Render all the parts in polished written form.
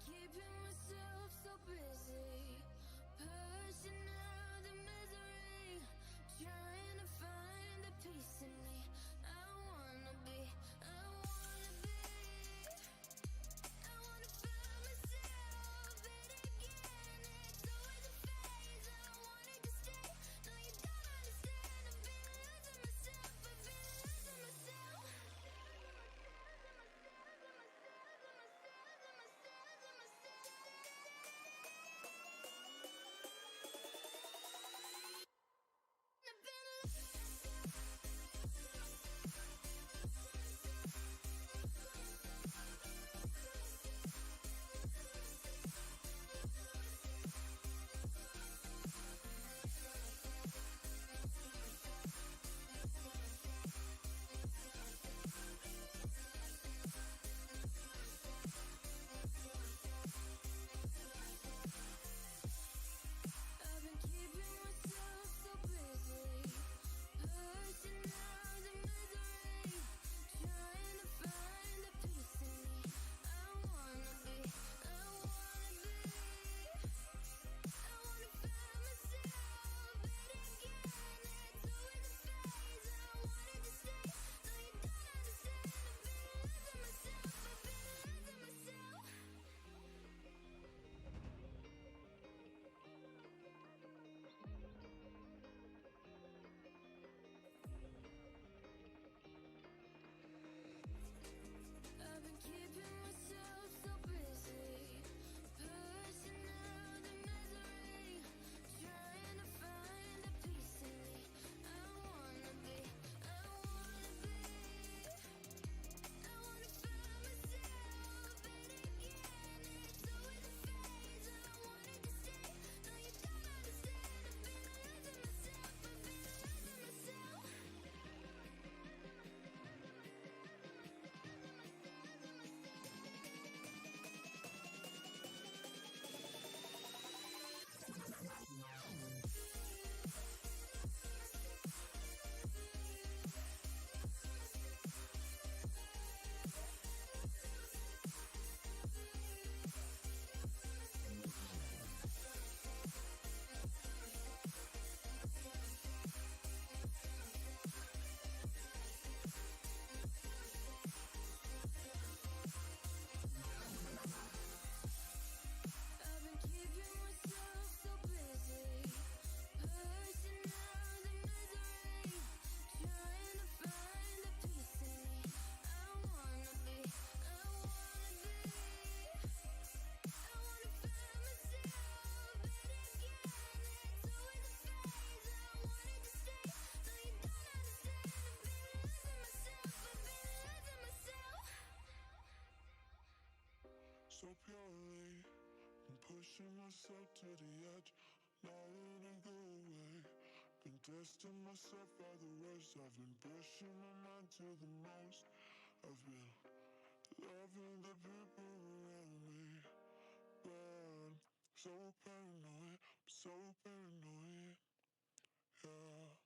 keeping myself so busy, pushing out the misery, trying to find the peace in me. I wanna be, I wanna be, I wanna find myself, but again, it's always a phase. I wanted to stay, no you don't understand. I've been losing myself, I've been losing myself. I've been keeping myself so busy, pushing out the misery, trying to find the peace in me. I wanna be, I wanna be, I wanna find myself, but again, it's always a phase. I wanted to stay, no you don't understand. I've been losing myself, I've been losing myself. I've been keeping myself so busy, pushing out the misery, trying to find the peace in me. I wanna be, I wanna be, I wanna find myself, but again, it's always a phase. I wanted to stay, no you don't understand. I've been losing myself, I've been losing myself. I've been keeping myself so busy, pushing out the misery, trying to find the peace in me. I wanna be, I wanna be, I wanna find myself, but again, it's always a phase. I wanted to stay, no you don't understand. I've been losing myself, I've been losing myself. So purely, I'm pushing myself to the edge, not letting go away. Been testing myself by the worst. I've been pushing my mind to the most. I've been loving the people around me, but I'm so paranoid, I'm so paranoid, yeah.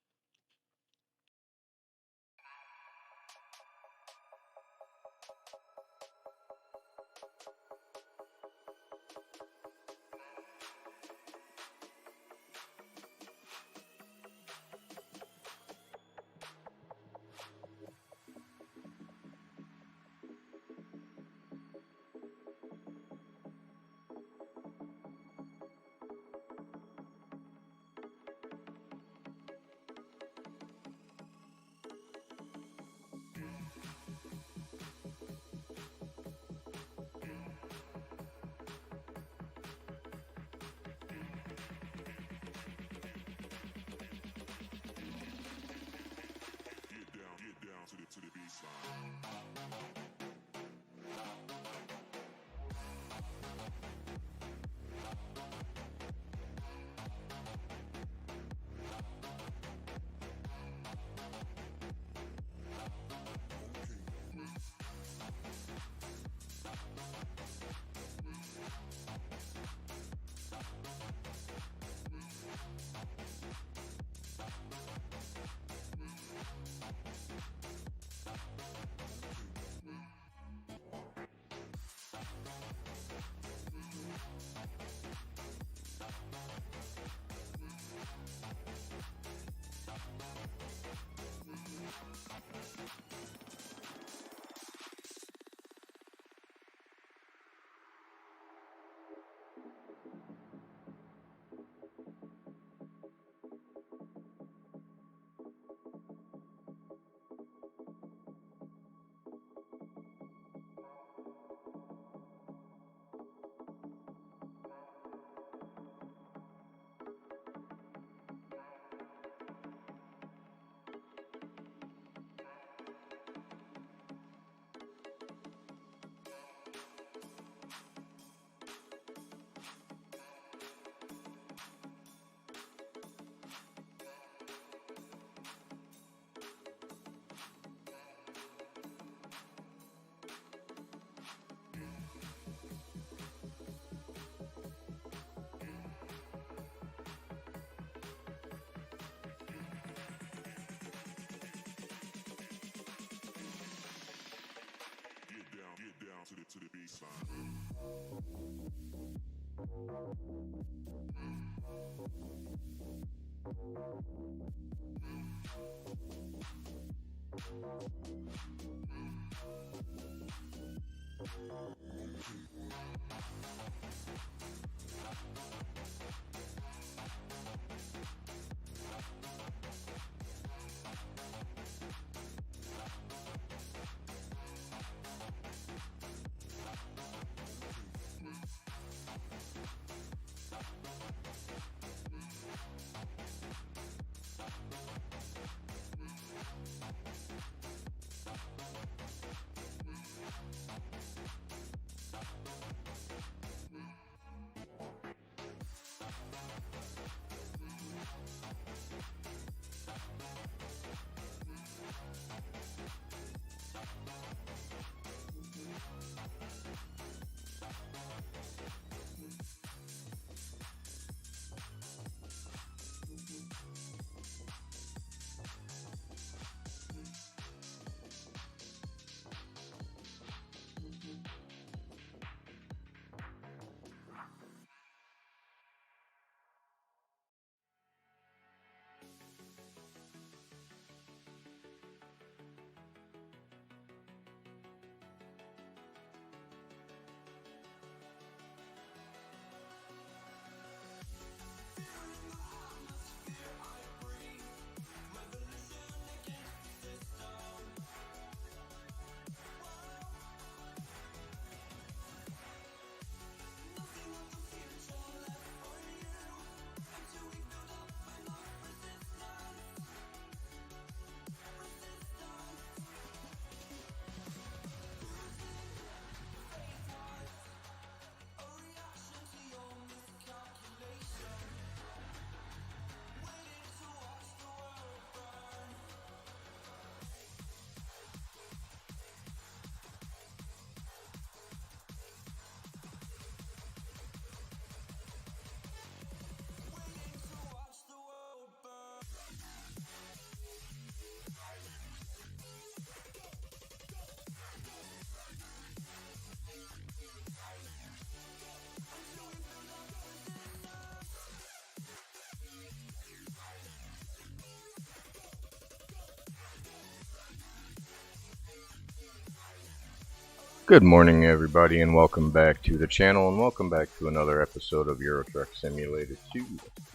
Good morning, everybody, and welcome back to the channel, and welcome back to another episode of Euro Truck Simulator 2.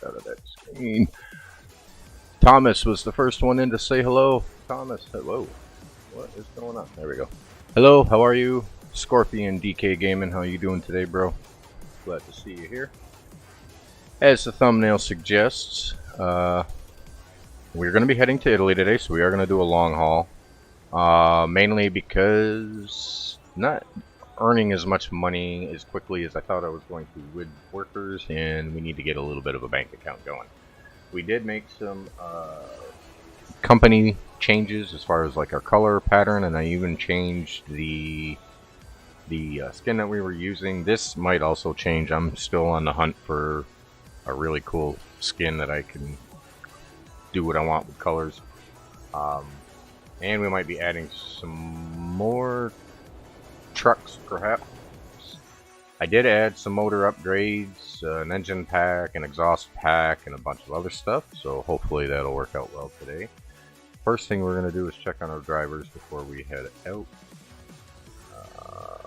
Out of that screen. Thomas was the first one in to say hello. Thomas, hello. What is going on? There we go. Hello, how are you? Scorpion DK Gaming, how you doing today, bro? Glad to see you here. As the thumbnail suggests, we're going to be heading to Italy today, so we are going to do a long haul. Mainly because not earning as much money as quickly as I thought I was going to with workers, and we need to get a little bit of a bank account going. We did make some company changes as far as like our color pattern, and I even changed the skin that we were using. This might also change. I'm still on the hunt for a really cool skin that I can do what I want with colors. And we might be adding some more trucks, perhaps. I did add some motor upgrades, an engine pack, an exhaust pack, and a bunch of other stuff, so hopefully that'll work out well today. First thing we're going to do is check on our drivers before we head out.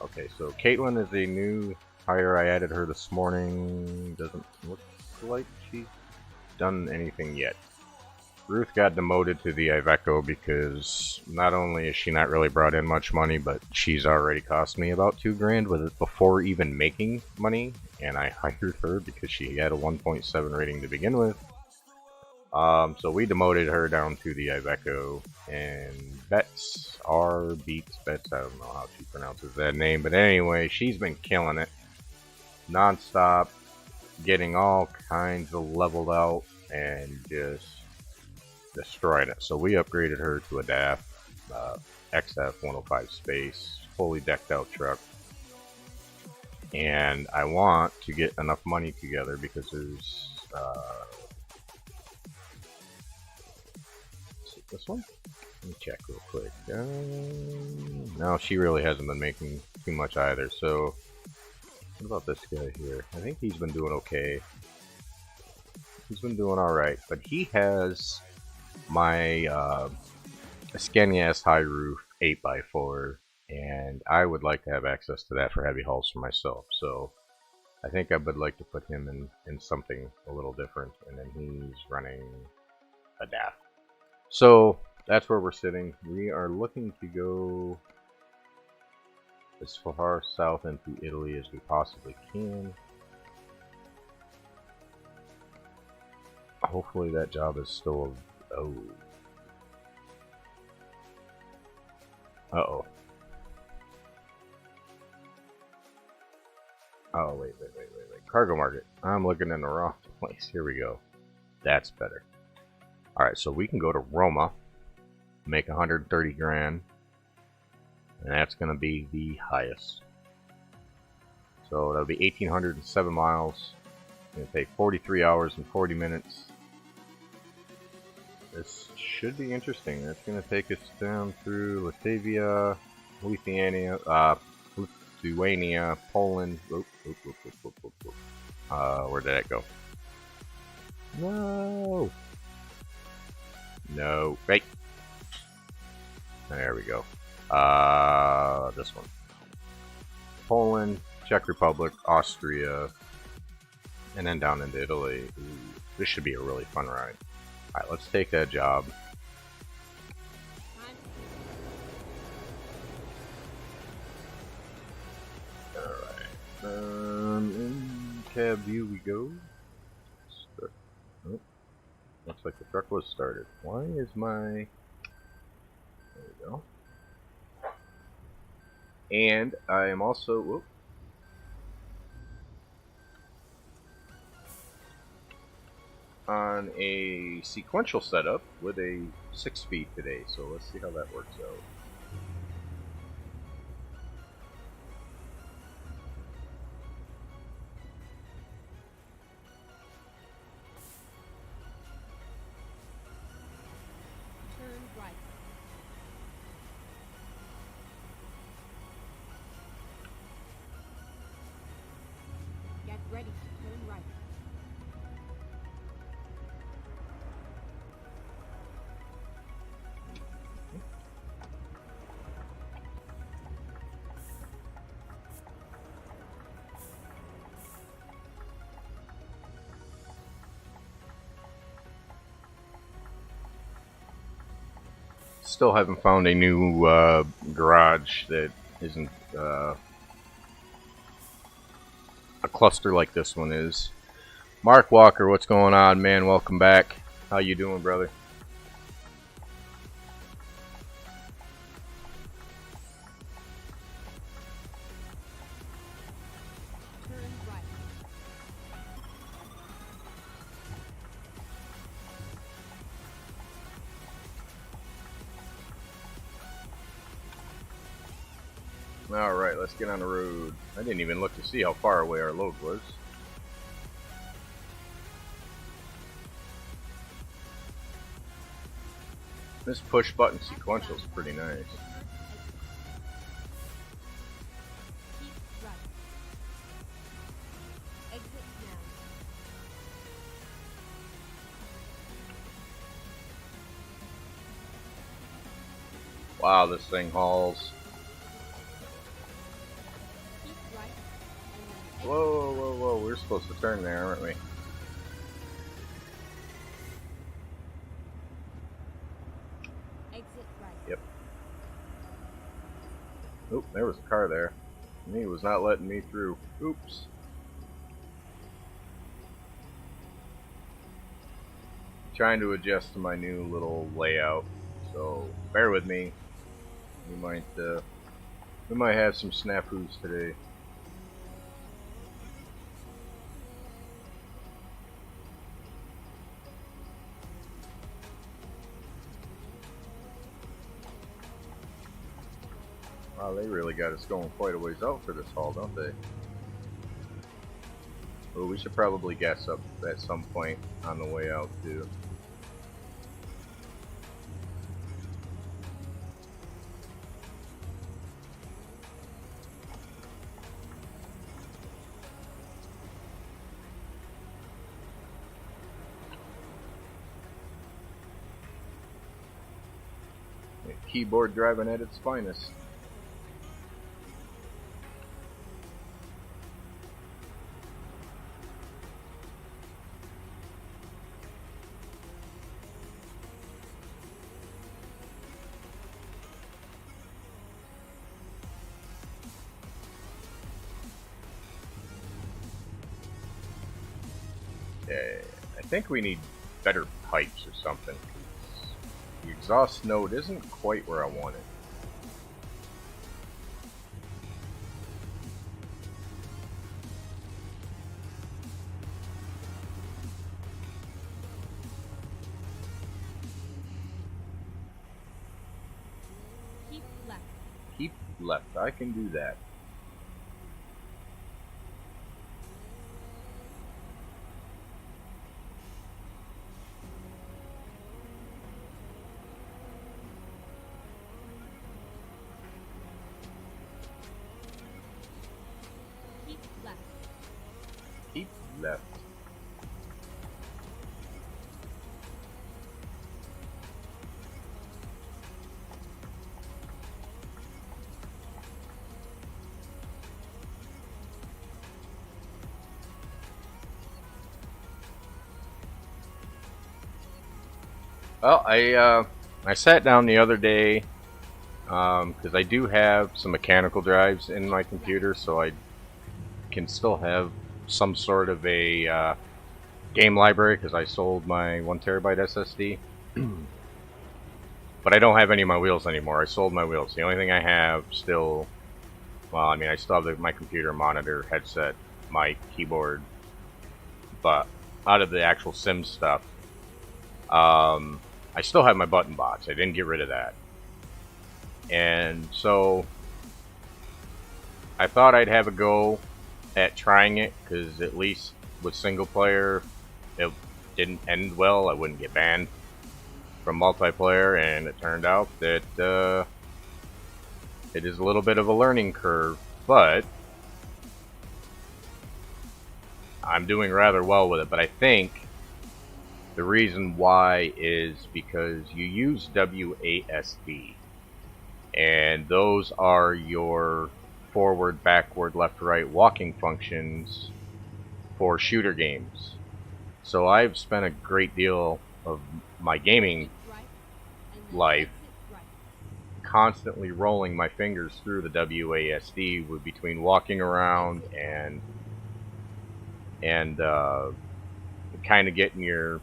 Okay, so Caitlin is a new hire. I added her this morning. Doesn't look like she's done anything yet. Ruth got demoted to the Iveco because not only has she not really brought in much money, but she's already cost me about $2,000 with it before even making money, and I hired her because she had a 1.7 rating to begin with. So we demoted her down to the Iveco, and Bets, Bets, I don't know how she pronounces that name, but anyway, she's been killing it non-stop, getting all kinds of leveled out, and just destroyed it. So we upgraded her to a DAF XF 105 Space, fully decked out truck, and I want to get enough money together because there's is it this one? Let me check real quick. No, she really hasn't been making too much either. So, what about this guy here? I think he's been doing okay. He's been doing alright, but he has my skinny ass high roof 8x4, and I would like to have access to that for heavy hauls for myself. So I think I would like to put him in something a little different, and then he's running a DAF. So that's where we're sitting. We are looking to go as far south into Italy as we possibly can. Hopefully that job is still... Oh. Uh-oh. Oh, wait. Cargo market. I'm looking in the wrong place. Here we go. That's better. Alright, so we can go to Roma, make 130 grand, and that's going to be the highest. So that'll be 1,807 miles. It's going to take 43 hours and 40 minutes. This should be interesting. That's going to take us down through Latvia, Lithuania, Lithuania, Poland. Where did that go? No. Right. There we go. This one. Poland, Czech Republic, Austria, and then down into Italy. Ooh, this should be a really fun ride. Alright, let's take that job. Alright. In cab view we go. Start. Oh, looks like the truck was started. Why is my... There we go. And I am also... Whoop. On a sequential setup with a 6-speed today, so let's see how that works out. Turn right. Get ready to turn right. Still haven't found a new garage that isn't a cluster like this one is. Mark Walker, what's going on, man? Welcome back. How you doing, brother? Turn right. Alright, let's get on the road. I didn't even look to see how far away our load was. This push button sequential is pretty nice. Keep right. Exit now. Wow, this thing hauls. Keep right. And then Whoa. We're supposed to turn there, aren't we? exit right. Yep. Oop, there was a car there. And he was not letting me through. Oops. Trying to adjust to my new little layout, so bear with me. We might have some snafus today. Wow, they really got us going quite a ways out for this haul, don't they? Well, we should probably gas up at some point on the way out too. keyboard driving at its finest. I think we need better pipes or something. The exhaust node isn't quite where I want it. Keep left. Keep left. I can do that. Keep left. Keep left. Well, I sat down the other day because I do have some mechanical drives in my computer, so I can still have some sort of a game library because I sold my 1 TB SSD. But I don't have any of my wheels anymore. I sold my wheels. The only thing I have still, well, I mean, I still have my computer, monitor, headset, mic, keyboard, but out of the actual sim stuff, I still have my button box. I didn't get rid of that. And so I thought I'd have a go at trying it, because at least with single player, it didn't end well. I wouldn't get banned from multiplayer, and it turned out that it is a little bit of a learning curve, but I'm doing rather well with it. But I think the reason why is because you use WASD, and those are your forward, backward, left, right walking functions for shooter games. So I've spent a great deal of my gaming Right. And then life exit right. constantly rolling my fingers through the WASD between walking around and kind of getting your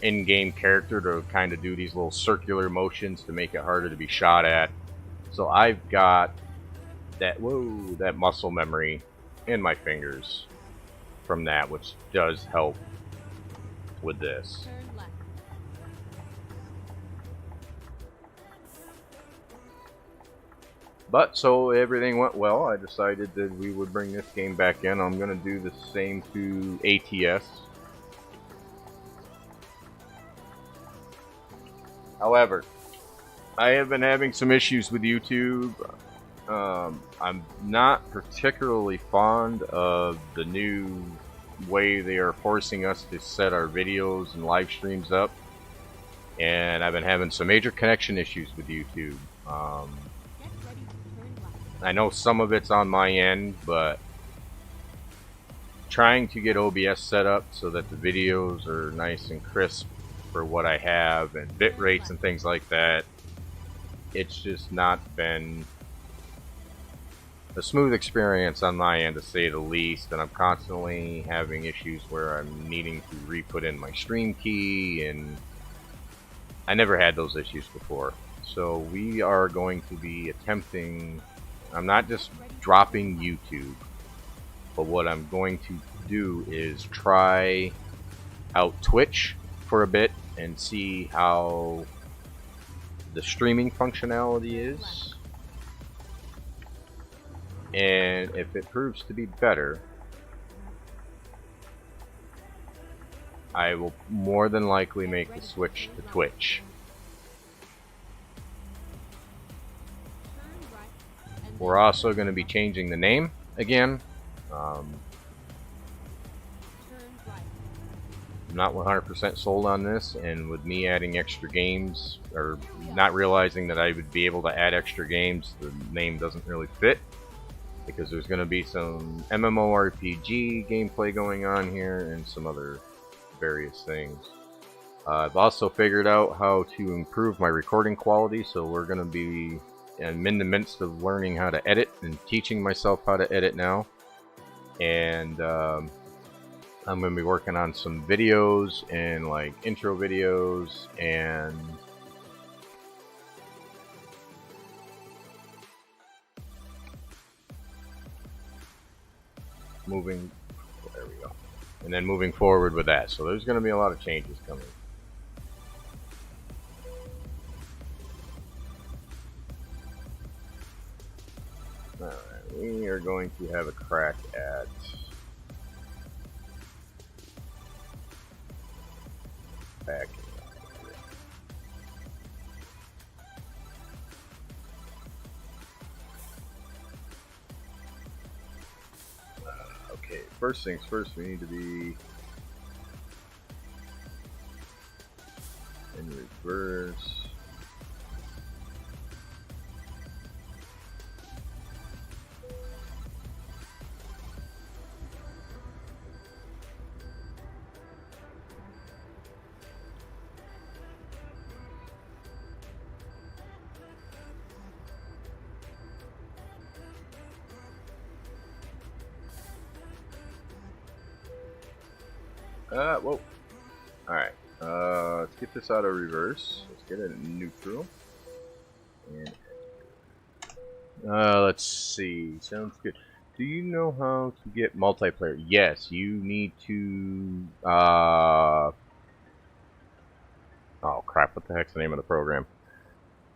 in-game character to kind of do these little circular motions to make it harder to be shot at. So I've got that muscle memory in my fingers from that, which does help with this. Turn left. But so everything went well. I decided that we would bring this game back in. I'm going to do the same to ATS. However, I have been having some issues with YouTube. I'm not particularly fond of the new way they are forcing us to set our videos and live streams up. And I've been having some major connection issues with YouTube. Get ready to turn left. I know some of it's on my end, but trying to get OBS set up so that the videos are nice and crisp for what I have, and bit rates and things like that, it's just not been a smooth experience on my end, to say the least. And I'm constantly having issues where I'm needing to re-put in my stream key, and I never had those issues before. So we are going to be attempting, I'm not just dropping YouTube, but what I'm going to do is try out Twitch for a bit and see how the streaming functionality is. And if it proves to be better, I will more than likely make the switch to Twitch. Turn right. And We're then also going to be changing the name again. turn right. I'm not 100% sold on this, and with me adding extra games, or not realizing that I would be able to add extra games, the name doesn't really fit, because there's going to be some MMORPG gameplay going on here, and some other various things. I've also figured out how to improve my recording quality, so we're going to be I'm in the midst of learning how to edit and teaching myself how to edit now. And I'm going to be working on some videos and like intro videos and there we go. And then moving forward with that. So there's going to be a lot of changes coming. Alright, we are going to have a crack at back. Okay, first things first, we need to be in reverse. Whoa. Alright. Let's get this out of reverse. Let's get it in neutral. And let's see. Sounds good. Do you know how to get multiplayer? Yes, you need to oh crap, what the heck's the name of the program?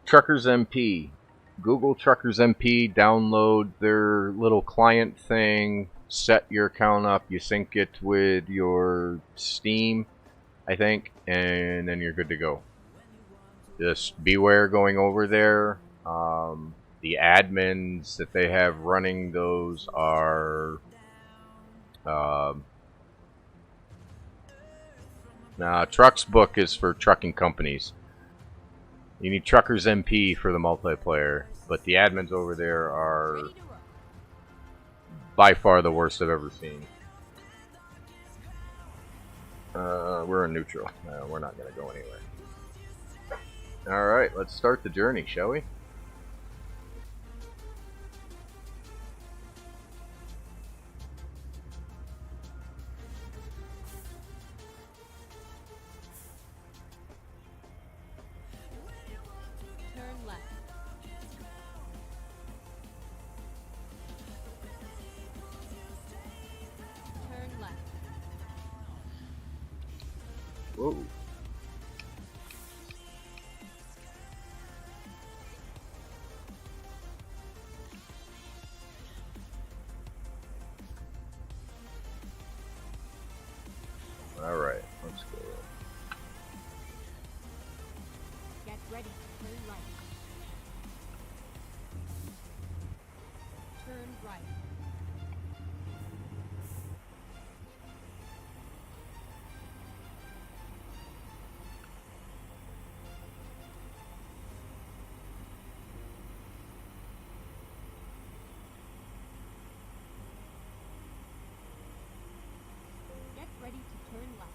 Truckers MP. Google Truckers MP, download their little client thing, set your account up, you sync it with your Steam, I think, and then you're good to go. Just beware going over there. The admins that they have running those are Trucks Book is for trucking companies. You need Truckers MP for the multiplayer, but the admins over there are by far the worst I've ever seen. We're in neutral. We're not going to go anywhere. Alright, let's start the journey, shall we? Turn left. Turn left. Whoa. Alright, let's go. Get ready to turn right. Turn right. Get ready to turn left.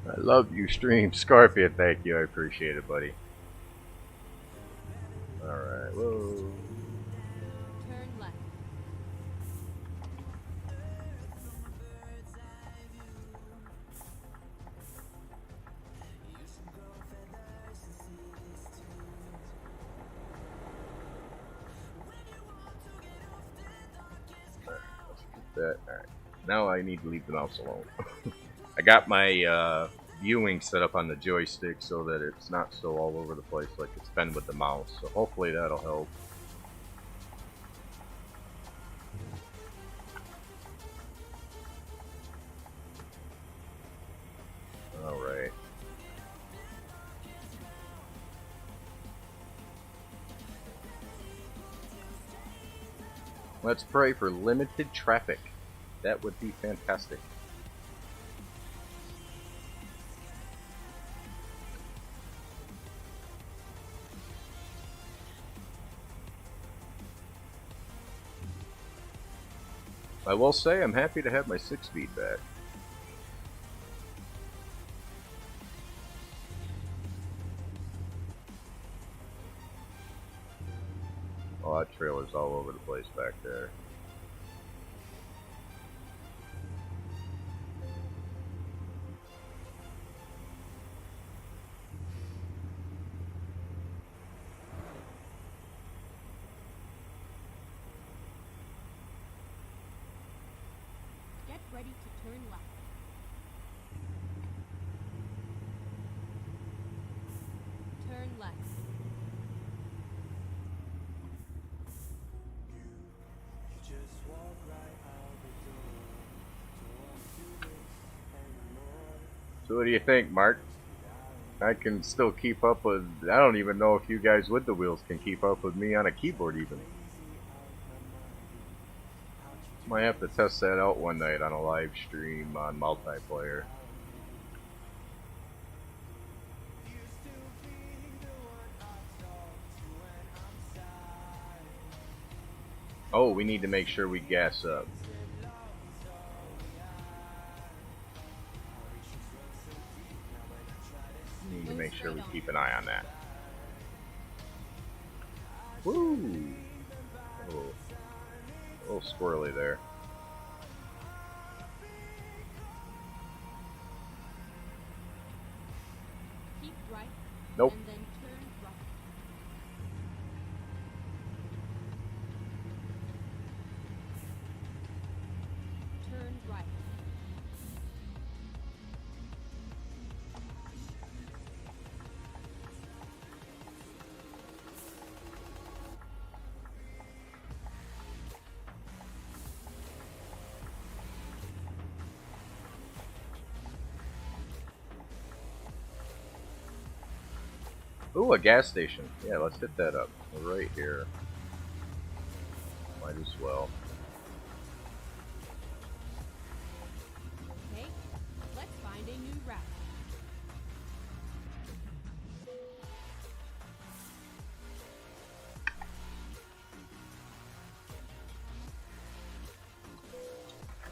I love you, stream. Scorpion, thank you. I appreciate it, buddy. Alright, whoa. Turn left. Let's get that. Alright. Now I need to leave the mouse alone. I got my viewing set up on the joystick so that it's not so all over the place like it's been with the mouse. So hopefully that'll help. Alright. Let's pray for limited traffic. That would be fantastic. I will say I'm happy to have my 6-speed back. Oh, that trailer's all over the place back there. Get ready to turn left. Turn left. So what do you think, Mark? I can still keep up with... I don't even know if you guys with the wheels can keep up with me on a keyboard even. Might have to test that out one night on a live stream on multiplayer. Oh, we need to make sure we gas up. We need to make sure we keep an eye on that. Woo! Oh, a little squirrely there. Keep right. Nope. And then turn right. Turn right. Ooh, a gas station. Yeah, let's hit that up. We're right here. Might as well. Okay, let's find a new route.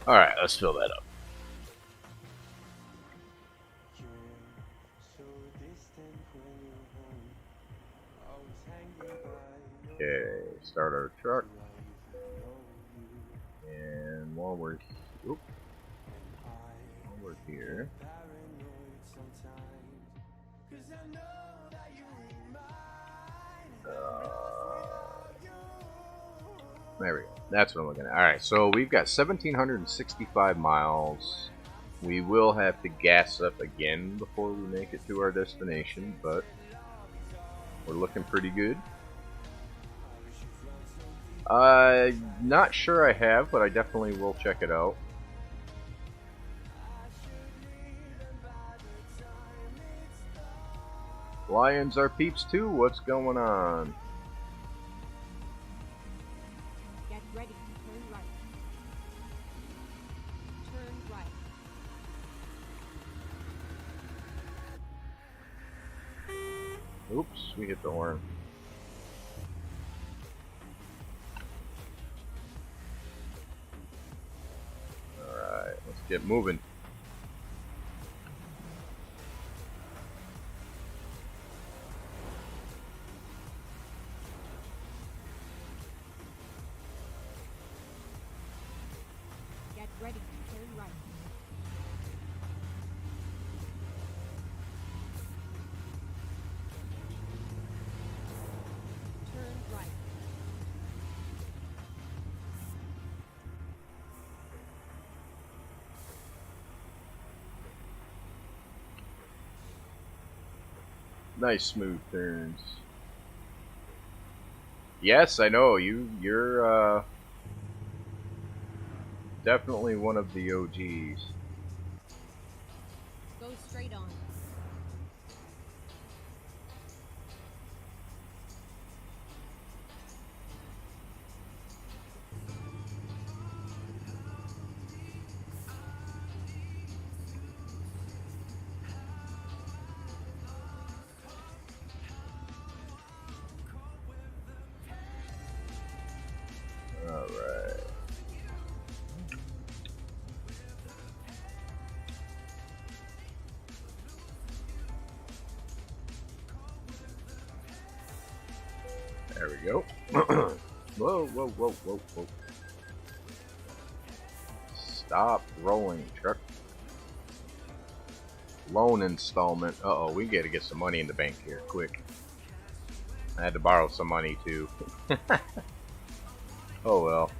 Alright, let's fill that up. Okay, start our truck. And while we're here, there we go. That's what I'm looking at. Alright, so we've got 1,765 miles. We will have to gas up again before we make it to our destination, but we're looking pretty good. Not sure I have, but I definitely will check it out. Lions are peeps too. What's going on? Get ready to turn right. Turn right. Oops, we hit the horn. Alright, let's get moving. Get ready to turn right. Turn right. Nice smooth turns. Yes, I know you're definitely one of the OGs. Go straight on. Alright. we go. Whoa, whoa, whoa, whoa, whoa. Stop rolling, truck. Loan installment. Uh-oh, we gotta get some money in the bank here, quick. I had to borrow some money, too. Oh, well.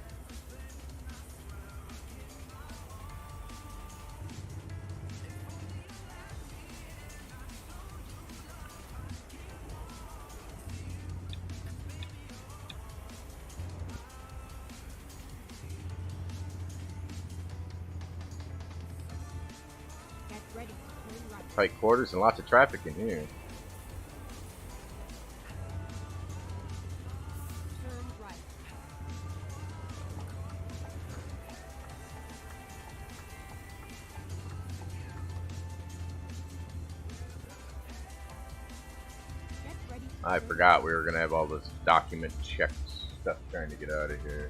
Get ready to turn right. Tight quarters and lots of traffic in here. Turn right. Get ready to I turn forgot we were gonna have all this document check stuff trying to get out of here.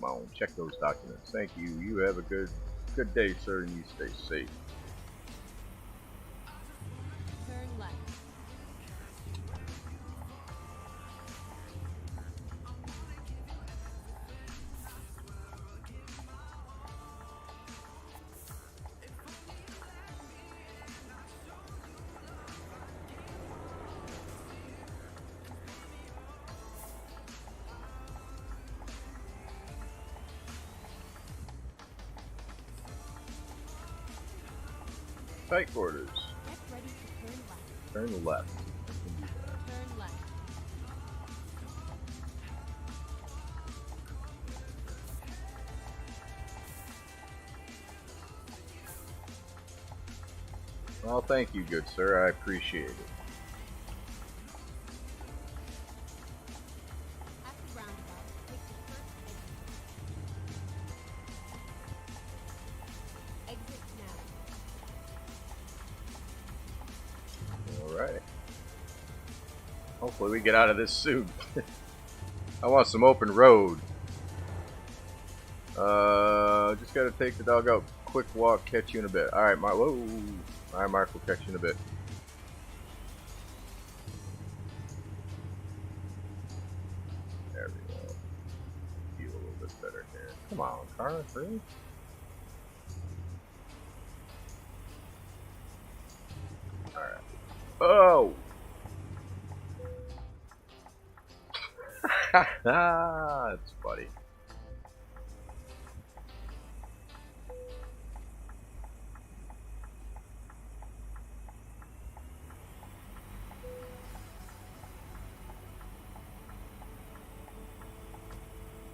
Come on, check those documents. Thank you. You have a good day, sir, and you stay safe. turn left. Tight quarters. Get ready to turn left. Turn left. I can do that. Turn left. Well, thank you, good sir. I appreciate it. At the roundabout, take the first exit. Exit now. Alright. Hopefully we get out of this soon. I want some open road. Just gotta take the dog out. Quick walk, catch you in a bit. Alright, Mark. Whoa. Alright, Mark, we'll catch you in a bit. There we go. Feel a little bit better here. Come on, car, really? Alright. Oh! That's funny.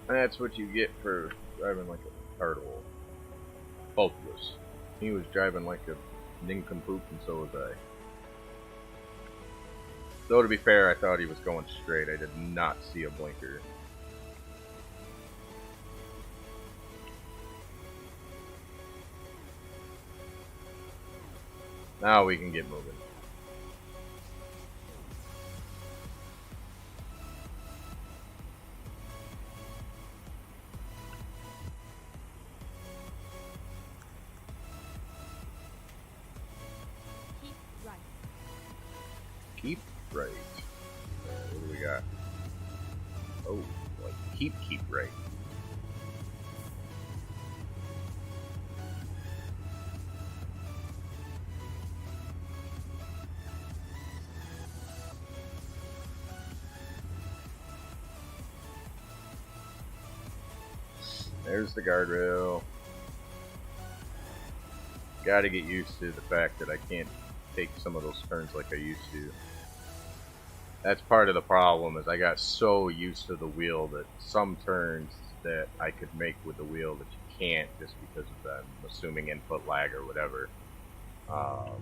That's what you get for driving like a turtle. Both of us. He was driving like a nincompoop, and so was I. Though to be fair, I thought he was going straight. I did not see a blinker. Now we can get moving. Keep right. Keep right. What do we got? Oh, like keep right. There's the guardrail. Gotta get used to the fact that I can't take some of those turns like I used to. That's part of the problem, is I got so used to the wheel that some turns that I could make with the wheel that you can't, just because of that, I'm assuming input lag or whatever. You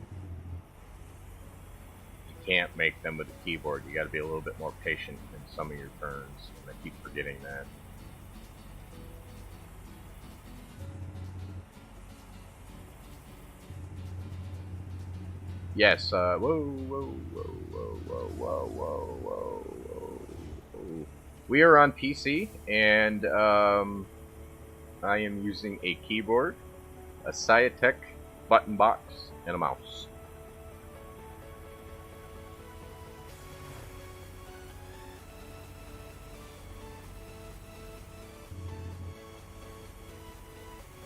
can't make them with the keyboard. You gotta be a little bit more patient in some of your turns, and I keep forgetting that. Yes, whoa, whoa, whoa, whoa, whoa, whoa, whoa, whoa, whoa. We are on PC, and I am using a keyboard, a Sciatek button box, and a mouse.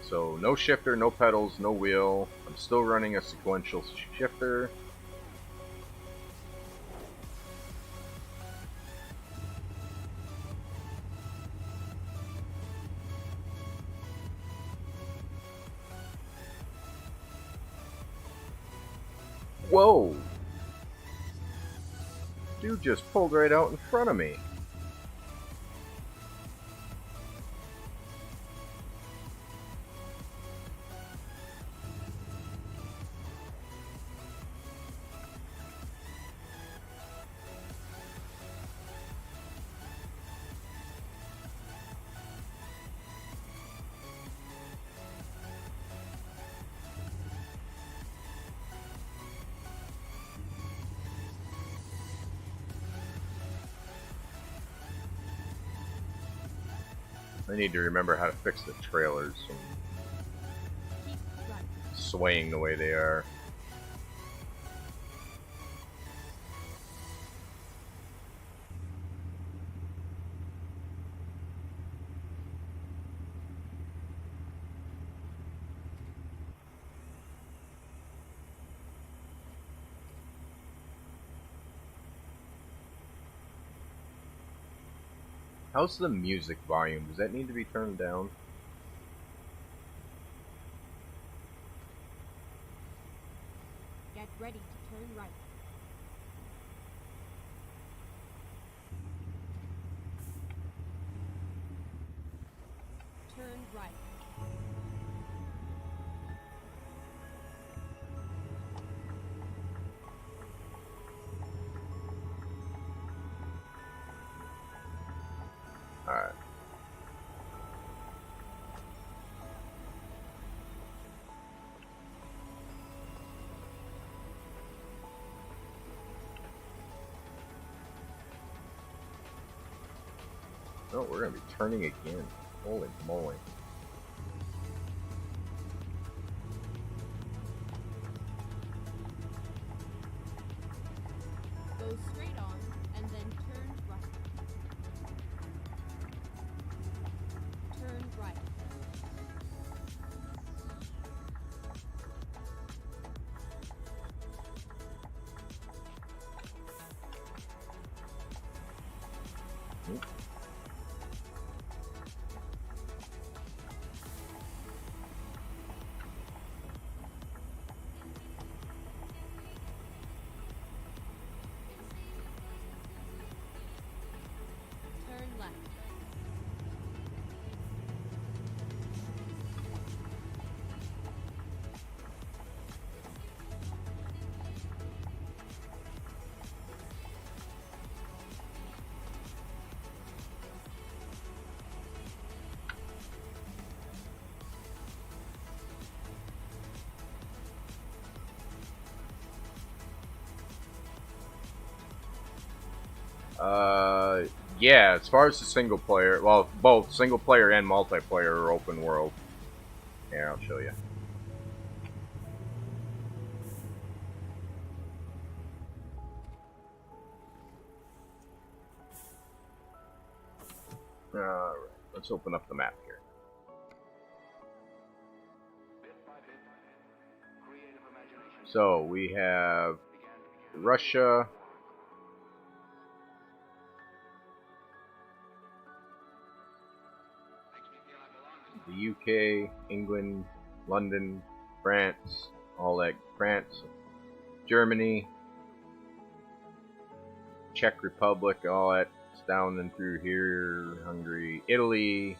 So no shifter, no pedals, no wheel. I'm still running a sequential shifter. Whoa! Dude just pulled right out in front of me. I need to remember how to fix the trailers and Keep right. swaying the way they are. How's the music volume? Does that need to be turned down? Get ready to turn right. Turn right. Alright. Oh, we're gonna be turning again. Holy moly. Go straight on and then turn right. Turn right. Turn left. Yeah, as far as the single player, well, both single player and multiplayer are open world. Here, I'll show you. Alright, let's open up the map here. So, we have Russia, the UK, England, London, France, all that, France, Germany, Czech Republic, all that's down and through here, Hungary, Italy,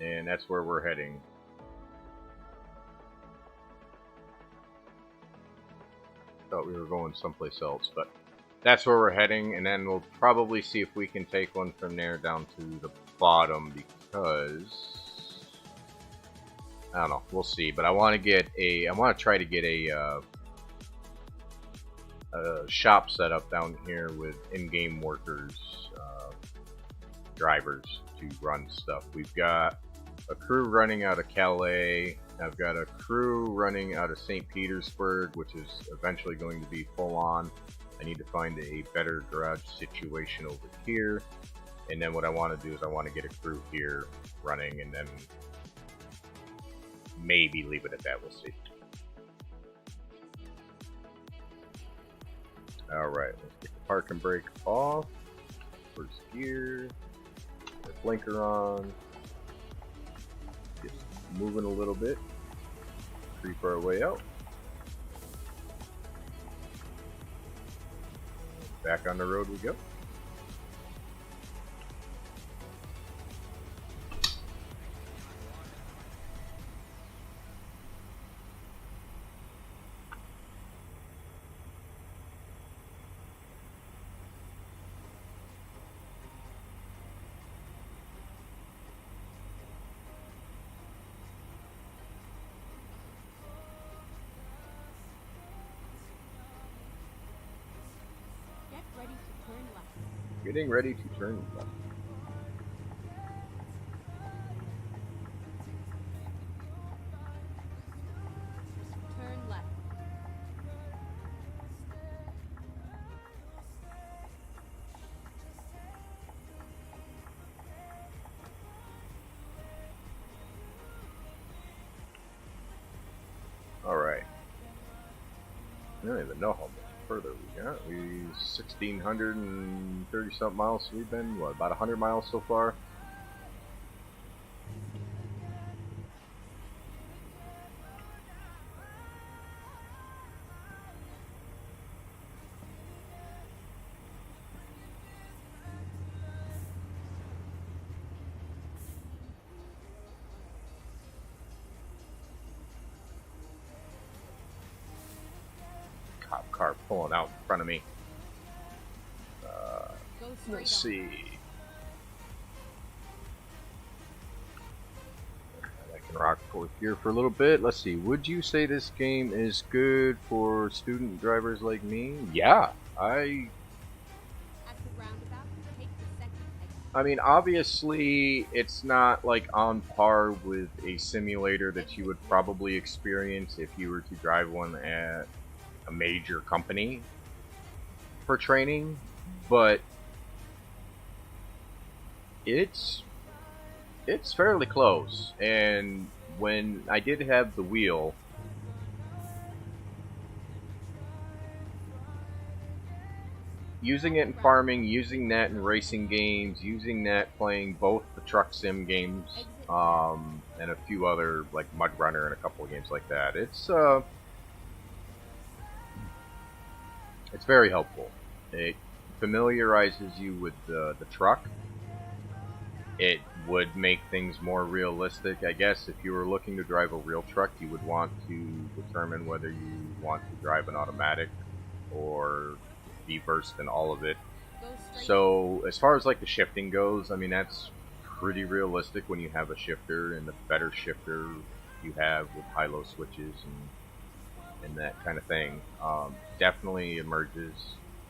and that's where we're heading. Thought we were going someplace else, but that's where we're heading, and then we'll probably see if we can take one from there down to the bottom, because I don't know, we'll see. But I want to get a, I want to try to get a a shop set up down here with in-game workers, drivers to run stuff. We've got a crew running out of Calais. I've got a crew running out of St. Petersburg, which is eventually going to be full on. I need to find a better garage situation over here. And then what I want to do is I want to get a crew here running and then maybe leave it at that. We'll see. Alright, let's get the park and brake off. First gear. The blinker on. Just moving a little bit. Creep our way out. Back on the road we go. Get ready to turn left. Getting ready to turn left. Turn left. Alright. I don't even know how much further we got. We 1,630 something miles. So we've been, what, about 100 miles so far? Cop car pulling out in front of me. Go straight Let's on. see. I can rock fourth gear for a little bit. Let's see. Would you say this game is good for student drivers like me? Yeah. At the roundabout, take the second exit. I mean, obviously, it's not like on par with a simulator that you would probably experience if you were to drive one at a major company for training, but it's fairly close. And when I did have the wheel, using it in farming, using that in racing games, using that playing both the truck sim games, and a few other like Mud Runner and a couple of games like that, it's very helpful. It familiarizes you with the truck. It would make things more realistic. I guess if you were looking to drive a real truck, you would want to determine whether you want to drive an automatic or be versed in all of it. Go straight. So as far as like the shifting goes, I mean that's pretty realistic when you have a shifter, and the better shifter you have with high-low switches and that kind of thing, definitely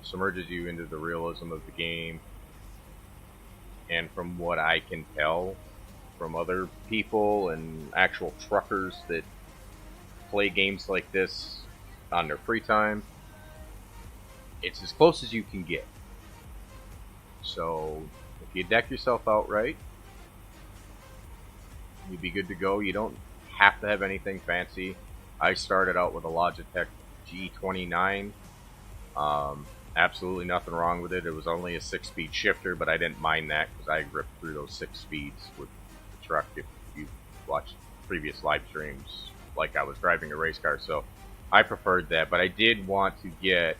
submerges you into the realism of the game. And from what I can tell from other people and actual truckers that play games like this on their free time, it's as close as you can get. So if you deck yourself out right, you'd be good to go. You don't have to have anything fancy. I started out with a Logitech G29. Absolutely nothing wrong with it. It was only a 6-speed shifter, but I didn't mind that because I ripped through those 6 speeds with the truck. If you watched previous live streams, like I was driving a race car, so I preferred that. But I did want to get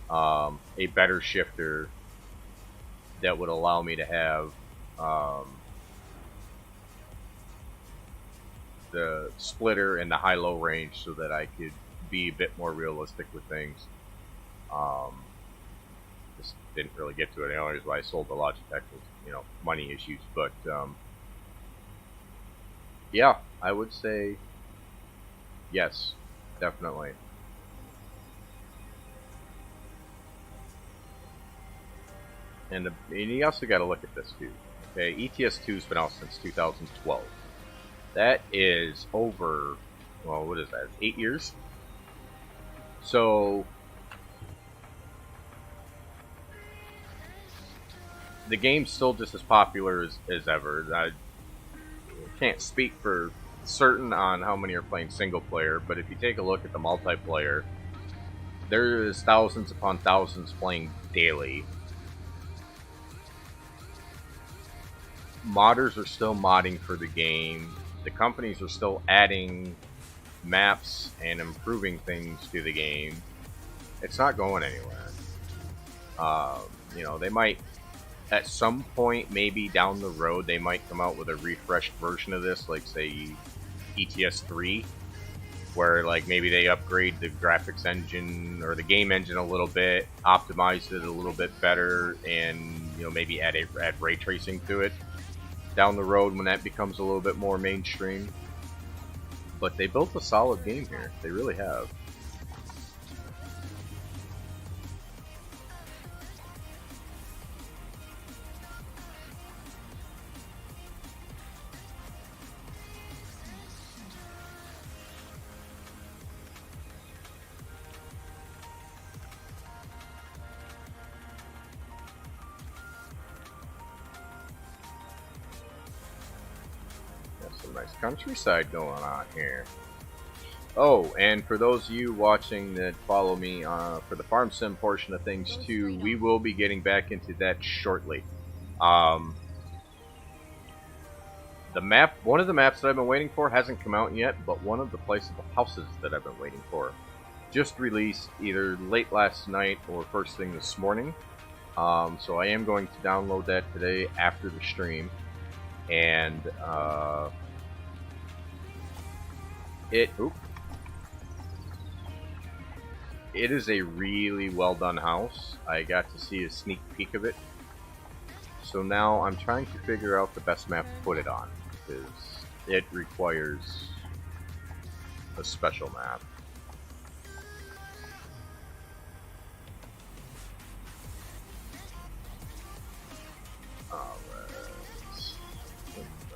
a better shifter that would allow me to have the splitter and the high-low range so that I could be a bit more realistic with things. Just didn't really get to it. The only reason why I sold the Logitech was, money issues. But yeah, I would say yes, definitely. And you also got to look at this too. Okay, ETS2's been out since 2012. That is over, well, what is that? 8 years. So the game's still just as popular as ever. I can't speak for certain on how many are playing single player, but if you take a look at the multiplayer, there is thousands upon thousands playing daily. Modders are still modding for the game. The companies are still adding maps and improving things to the game. It's not going anywhere. You know, they might, at some point, maybe down the road, they might come out with a refreshed version of this, like, say, ETS.3, where, like, maybe they upgrade the graphics engine or the game engine a little bit, optimize it a little bit better, and, you know, maybe add ray tracing to it down the road when that becomes a little bit more mainstream. But they built a solid game here. They really have. Some nice countryside going on here. Oh, and for those of you watching that follow me for the farm sim portion of things too, we will be getting back into that shortly. The map, one of the maps that I've been waiting for hasn't come out yet, but one of the placeable houses that I've been waiting for just released either late last night or first thing this morning. So I am going to download that today after the stream, and it is a really well done house. I got to see a sneak peek of it. So now I'm trying to figure out the best map to put it on, because it requires a special map.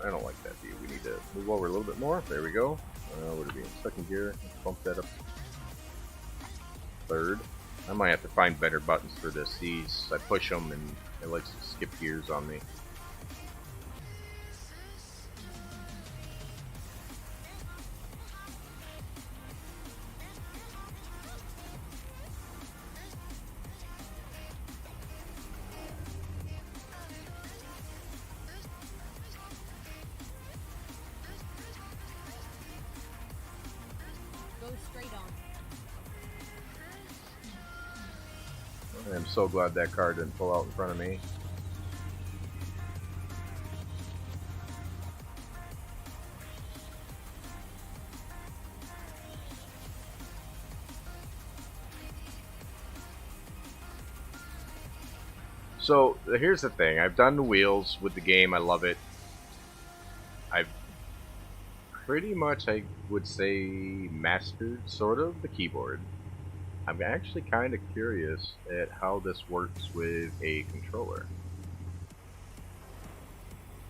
I don't like that view. We need to move over a little bit more. There we go. Would it be in second gear? Let's bump that up. Third. I might have to find better buttons for this. These, I push them and it likes to skip gears on me. Go straight on. I'm so glad that car didn't pull out in front of me. So here's the thing. I've done the wheels with the game. I love it. I've pretty much, I would say, mastered sort of the keyboard. I'm actually kind of curious at how this works with a controller.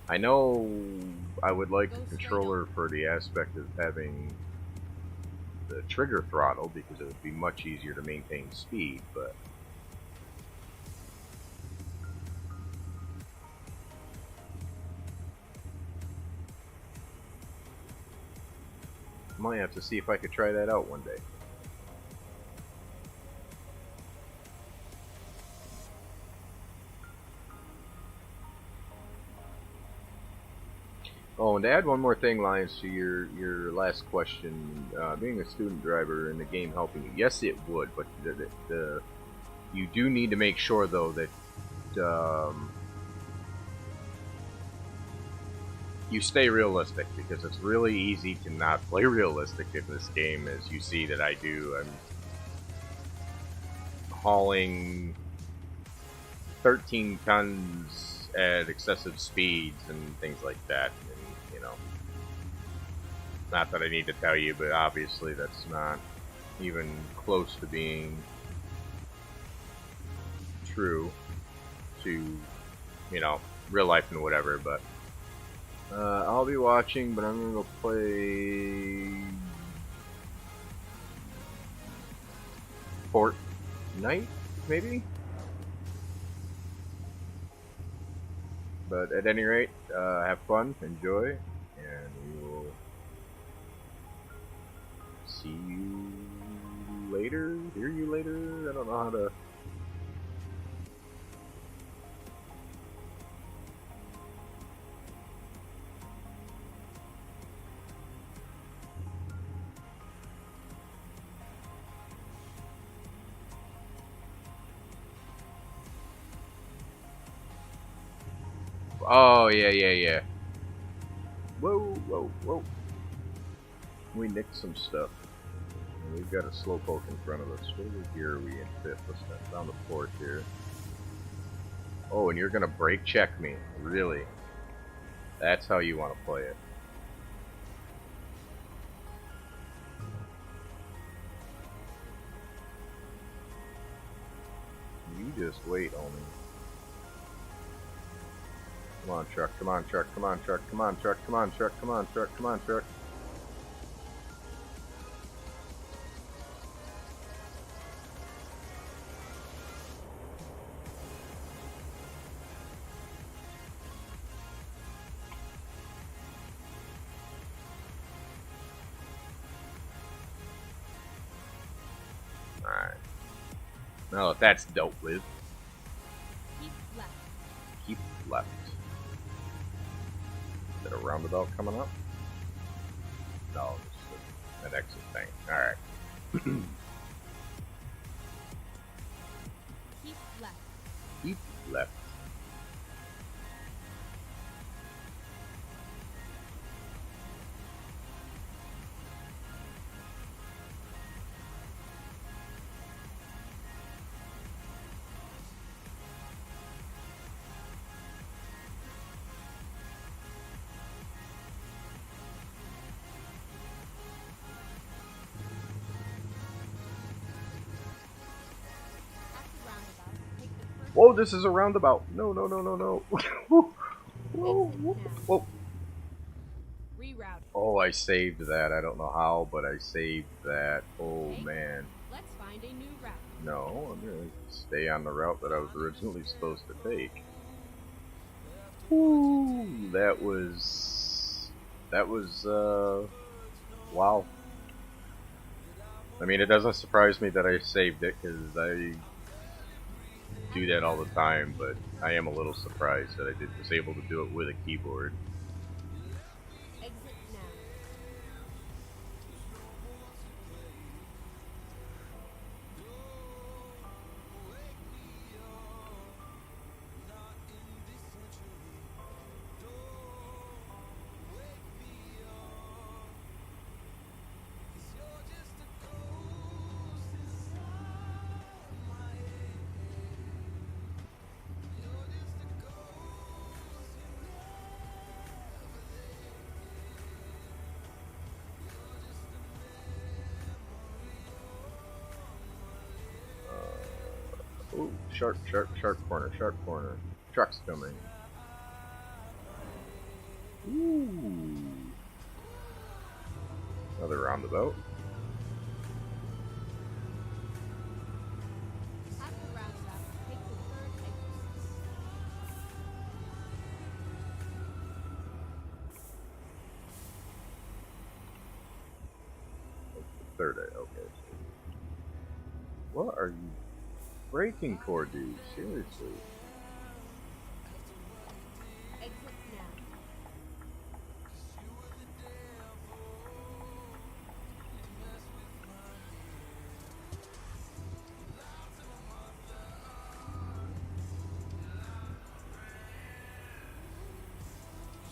I know I would like a controller for the aspect of having the trigger throttle, because it would be much easier to maintain speed, but I might have to see if I could try that out one day. Oh, and to add one more thing, Lions, to your last question, being a student driver and the game helping you, yes, it would, but you do need to make sure, though, that you stay realistic, because it's really easy to not play realistic in this game, as you see that I do. I'm hauling 13 tons at excessive speeds and things like that. And, you know, not that I need to tell you, but obviously that's not even close to being true. to, you know, real life and whatever. But I'll be watching, but I'm gonna go play Fortnite, maybe. But at any rate, have fun, enjoy, and we will see you later, hear you later. I don't know how to. Oh, yeah. Whoa, whoa, whoa. We nicked some stuff. And we've got a slowpoke in front of us. What gear are we in fifth? Let's step down to fourth here. Oh, and you're gonna brake check me. Really? That's how you want to play it. You just wait, homie. Come on, truck. Come on, truck. Come on, truck. Come on, truck. Come on, truck. Come on, truck. Come on, truck. Alright. Now that that's dealt with, Keep left. keep left. Is there a roundabout coming up? No, just an exit thing. Alright. Keep left. Keep left. At the roundabout, take the first Whoa, this is a roundabout. No. Whoa. exit now. Whoa. Reroute. Oh, I saved that. I don't know how, but I saved that. Oh, Okay. man. Let's find a new route. No, I'm gonna stay on the route that I was originally supposed to take. Ooh, that was, wow. I mean, it doesn't surprise me that I saved it, because I do that all the time, but I am a little surprised that I was able to do it with a keyboard. Exit now. Ooh, sharp corner, Truck's coming. Ooh. Another roundabout. At the roundabout, take the third exit. Third, okay. What are you braking for, dude? Seriously. Exit now.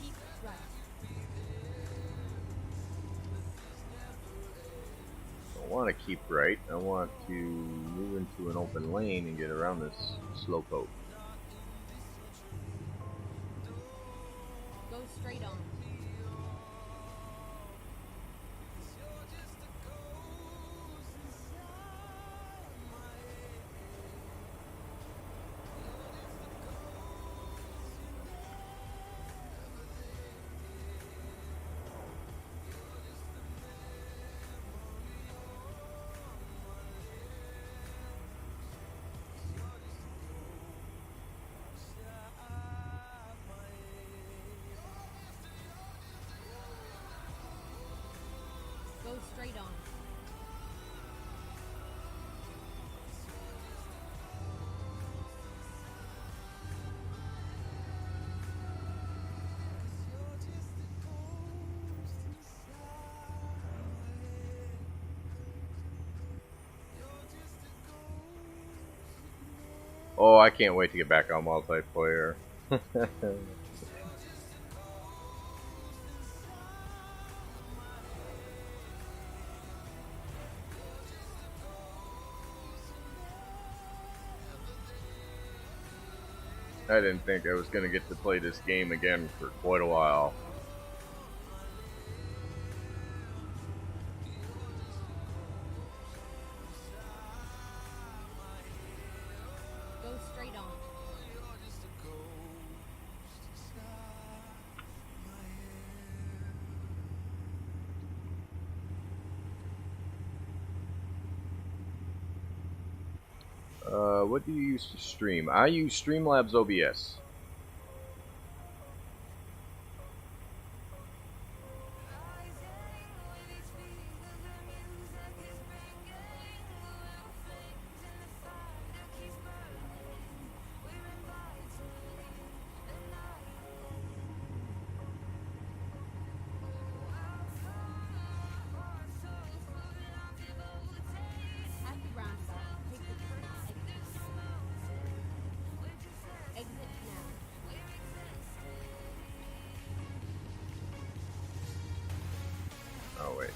Keep right. I want to keep right. I want to move into an open lane and get around this slowpoke. Go straight on. Oh, I can't wait to get back on multiplayer. I didn't think I was going to get to play this game again for quite a while. Go straight on. What do you use to stream? I use Streamlabs OBS. At the roundabout, take the first exit. Exit now. Oh, wait.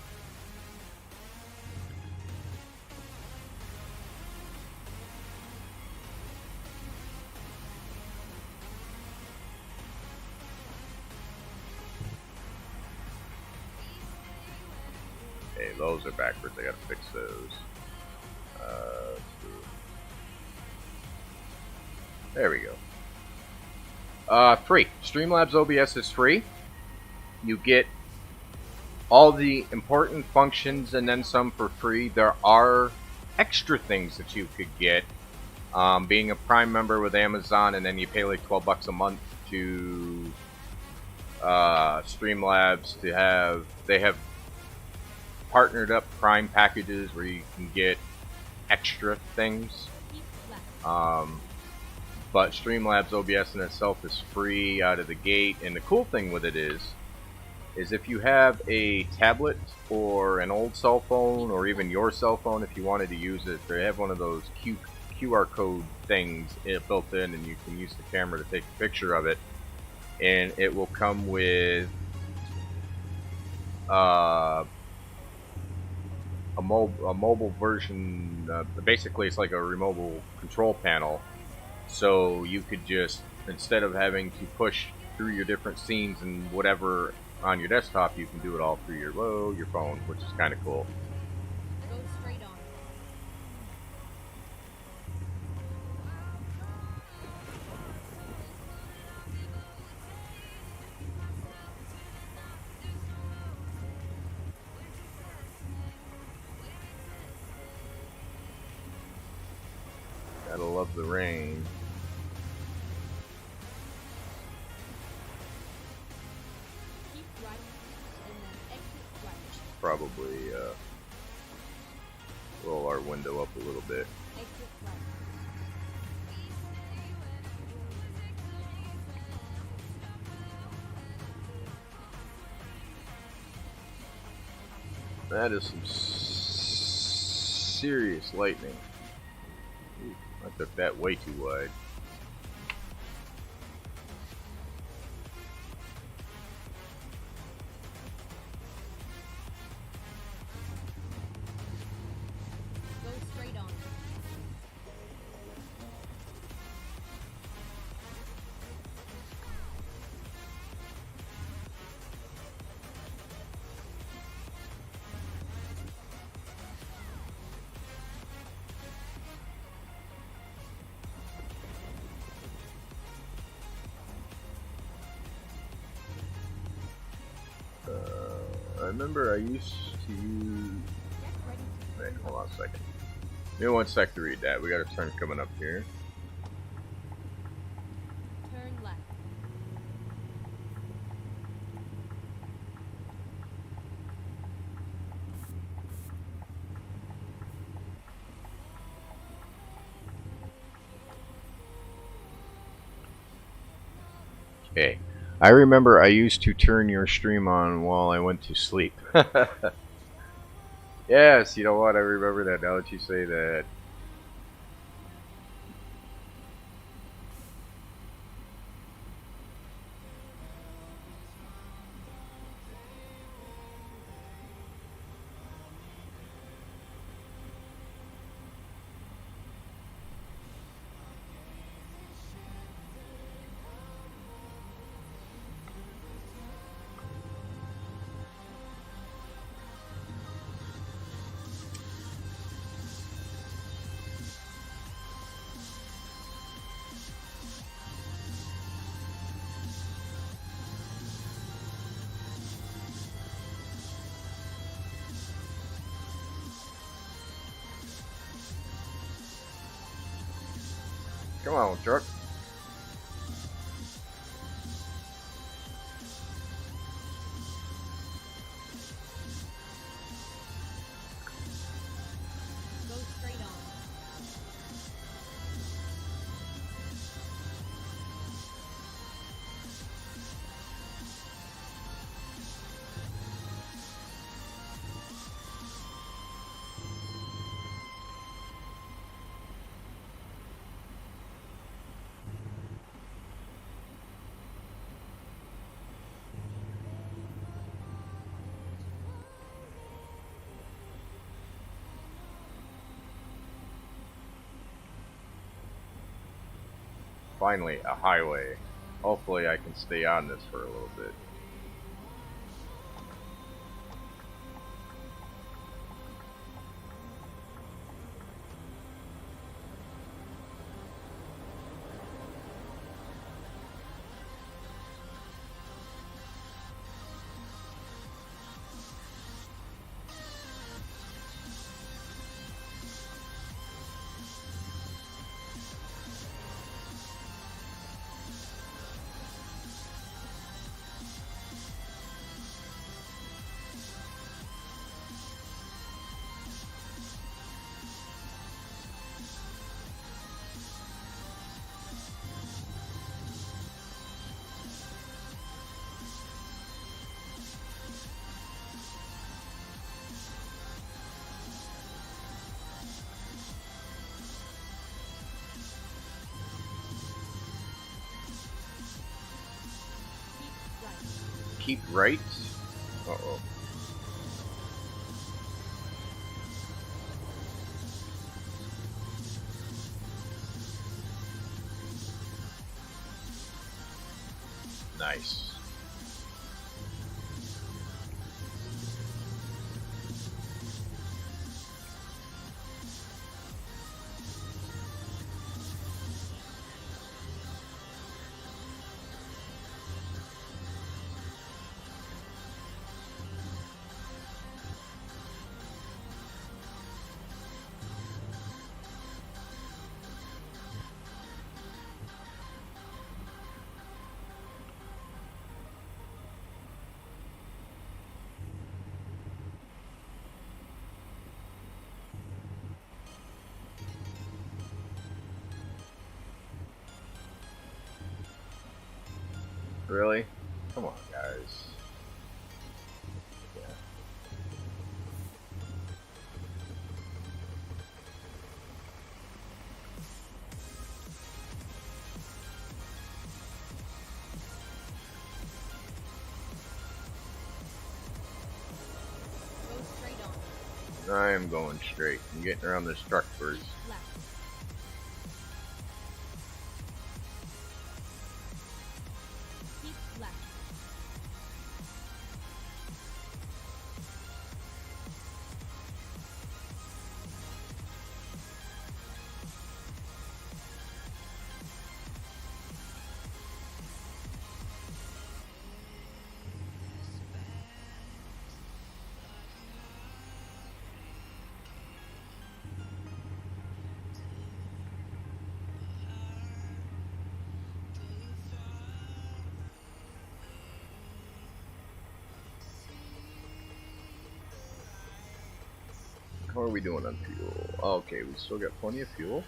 Hey, those are backwards. I gotta fix those. There we go. Free. Streamlabs OBS is free. You get all the important functions and then some for free. There are extra things that you could get. Being a Prime member with Amazon, and then you pay like $12 a month to Streamlabs to have. They have partnered up Prime packages where you can get extra things. Keep left. But Streamlabs OBS in itself is free out of the gate, and the cool thing with it is if you have a tablet or an old cell phone, or even your cell phone, if you wanted to use it, they have one of those QR code things built in, and you can use the camera to take a picture of it, and it will come with a mobile version. Basically, it's like a remote control panel. So you could just, instead of having to push through your different scenes and whatever on your desktop, you can do it all through your phone, which is kind of cool. Go straight on. Gotta love the rain. Keep right, and then exit right. Probably roll our window up a little bit. Exit right. That is some serious lightning. Ooh, I took that way too wide. Go straight on. I remember I used to use... Get ready to Wait, hold on a second. Give me 1 sec to read that. We got a turn coming up here. turn left. Okay. I remember I used to turn your stream on while I went to sleep. Yes, you know what? I remember that now that you say that. Come on, truck. Go straight on. Finally, a highway. Hopefully I can stay on this for a little bit. Keep Keep right. right. Uh-oh. Nice. Really? Come on, guys. Yeah. Go straight on. I am going straight. I'm getting around this truck first. Keep left. Keep left. How are we doing on fuel? Okay, we still got plenty of fuel.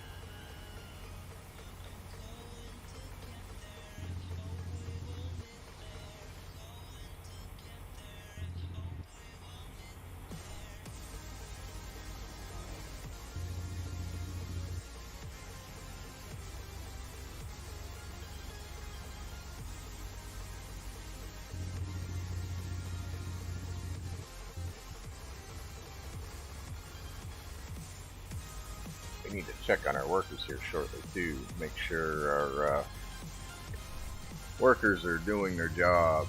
We need to check on our workers here shortly too. Make sure our workers are doing their job.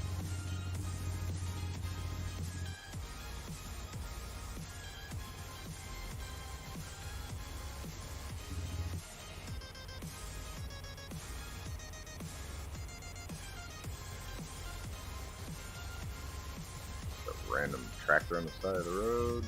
A random tractor on the side of the road.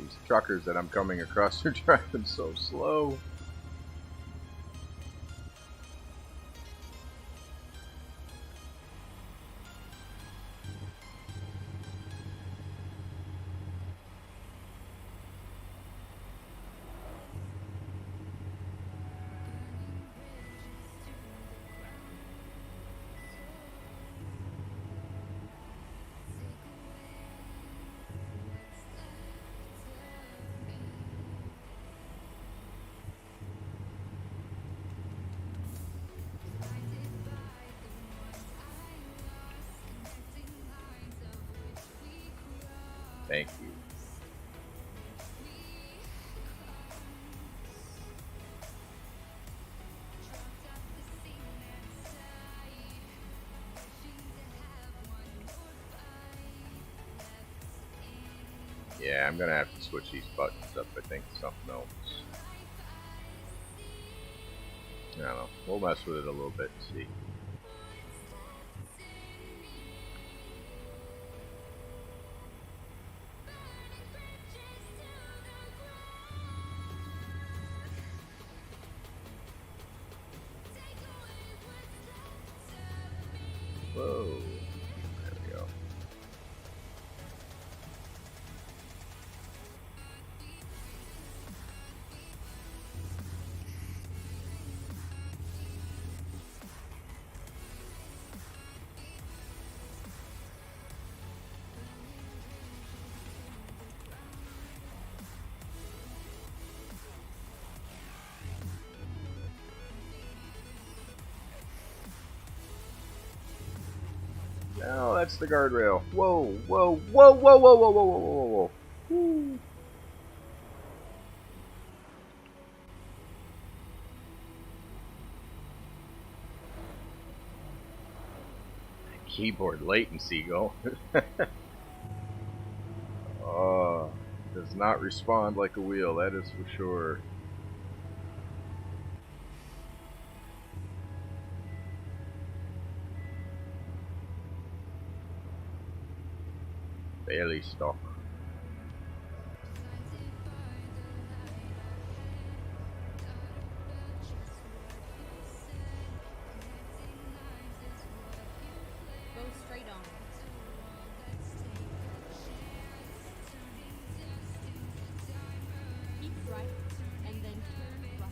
These truckers that I'm coming across are driving so slow. Thank you. Yeah, I'm gonna have to switch these buttons up, I think, to something else. I don't know. We'll mess with it a little bit and see. Whoa. There we go. No, that's the guardrail. Whoa, whoa, whoa, whoa, whoa, whoa, whoa, whoa, whoa, whoa. Woo. Keyboard latency going. Does not respond like a wheel, that is for sure. Barely stock. Go straight on. Keep right, and then turn right.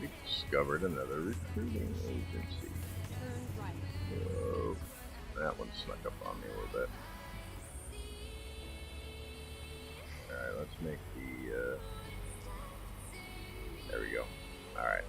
We discovered another recruiting agency. Turn right. Whoa. That one snuck up on me a little bit. Alright, let's make the, there we go. Alright.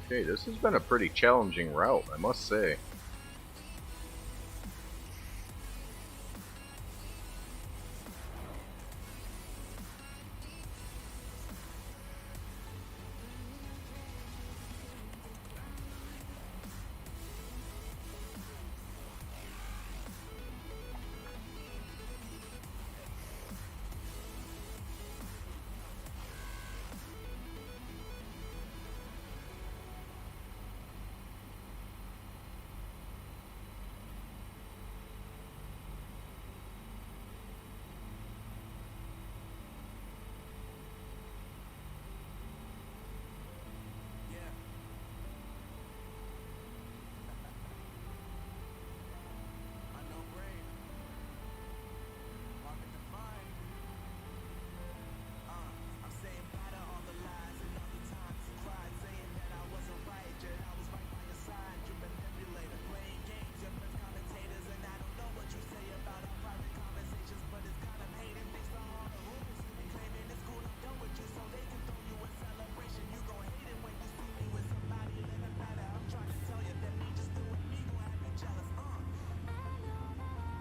Okay, this has been a pretty challenging route, I must say.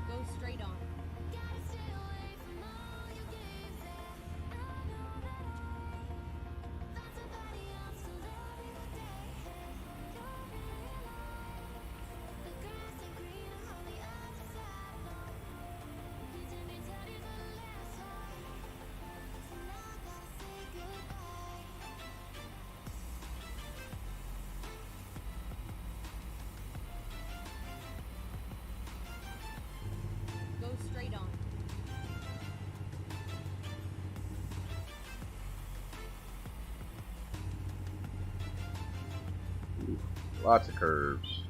Go straight on. straight on. Lots of curves.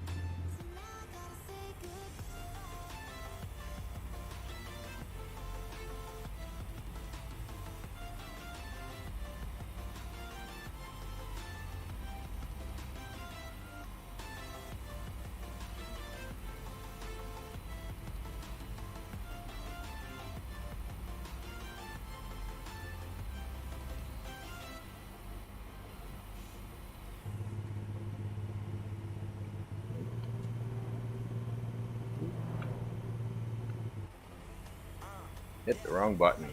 Hit the wrong button.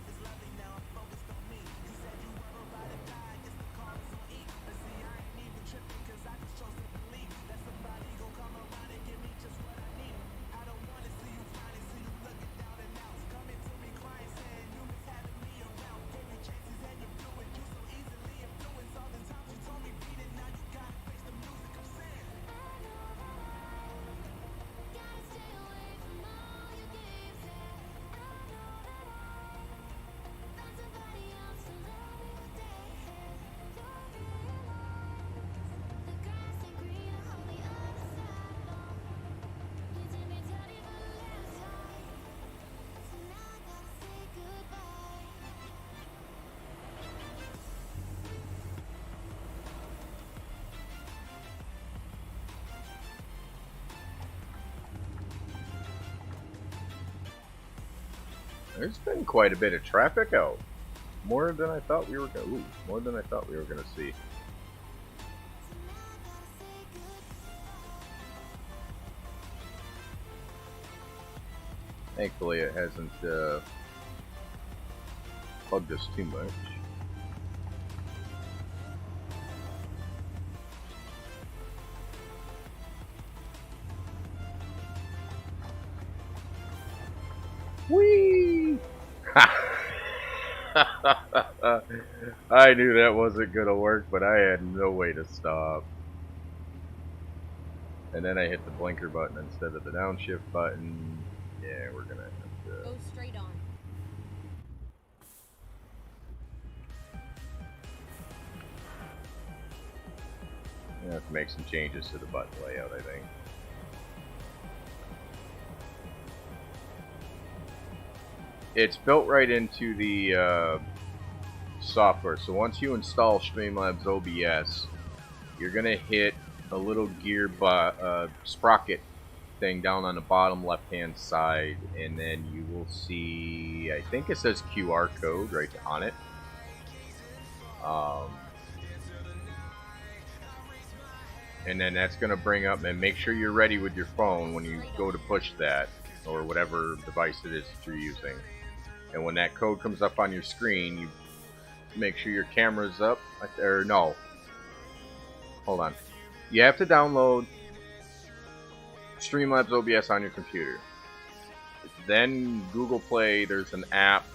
There's been quite a bit of traffic out. More than I thought we were gonna. Ooh, more than I thought we were gonna see. Thankfully, it hasn't bugged us too much. Whee! I knew that wasn't gonna work, but I had no way to stop. And then I hit the blinker button instead of the downshift button. Yeah, we're gonna have to Go straight on. have to make some changes to the button layout, I think. It's built right into the software. So once you install Streamlabs OBS, you're gonna hit a little gear sprocket thing down on the bottom left-hand side, and then you will see, I think it says QR code right on it. And then that's gonna bring up, and make sure you're ready with your phone when you go to push that, or whatever device it is that you're using. And when that code comes up on your screen, you make sure your camera's up. Or no. Hold on. You have to download Streamlabs OBS on your computer. Then Google Play, there's an app.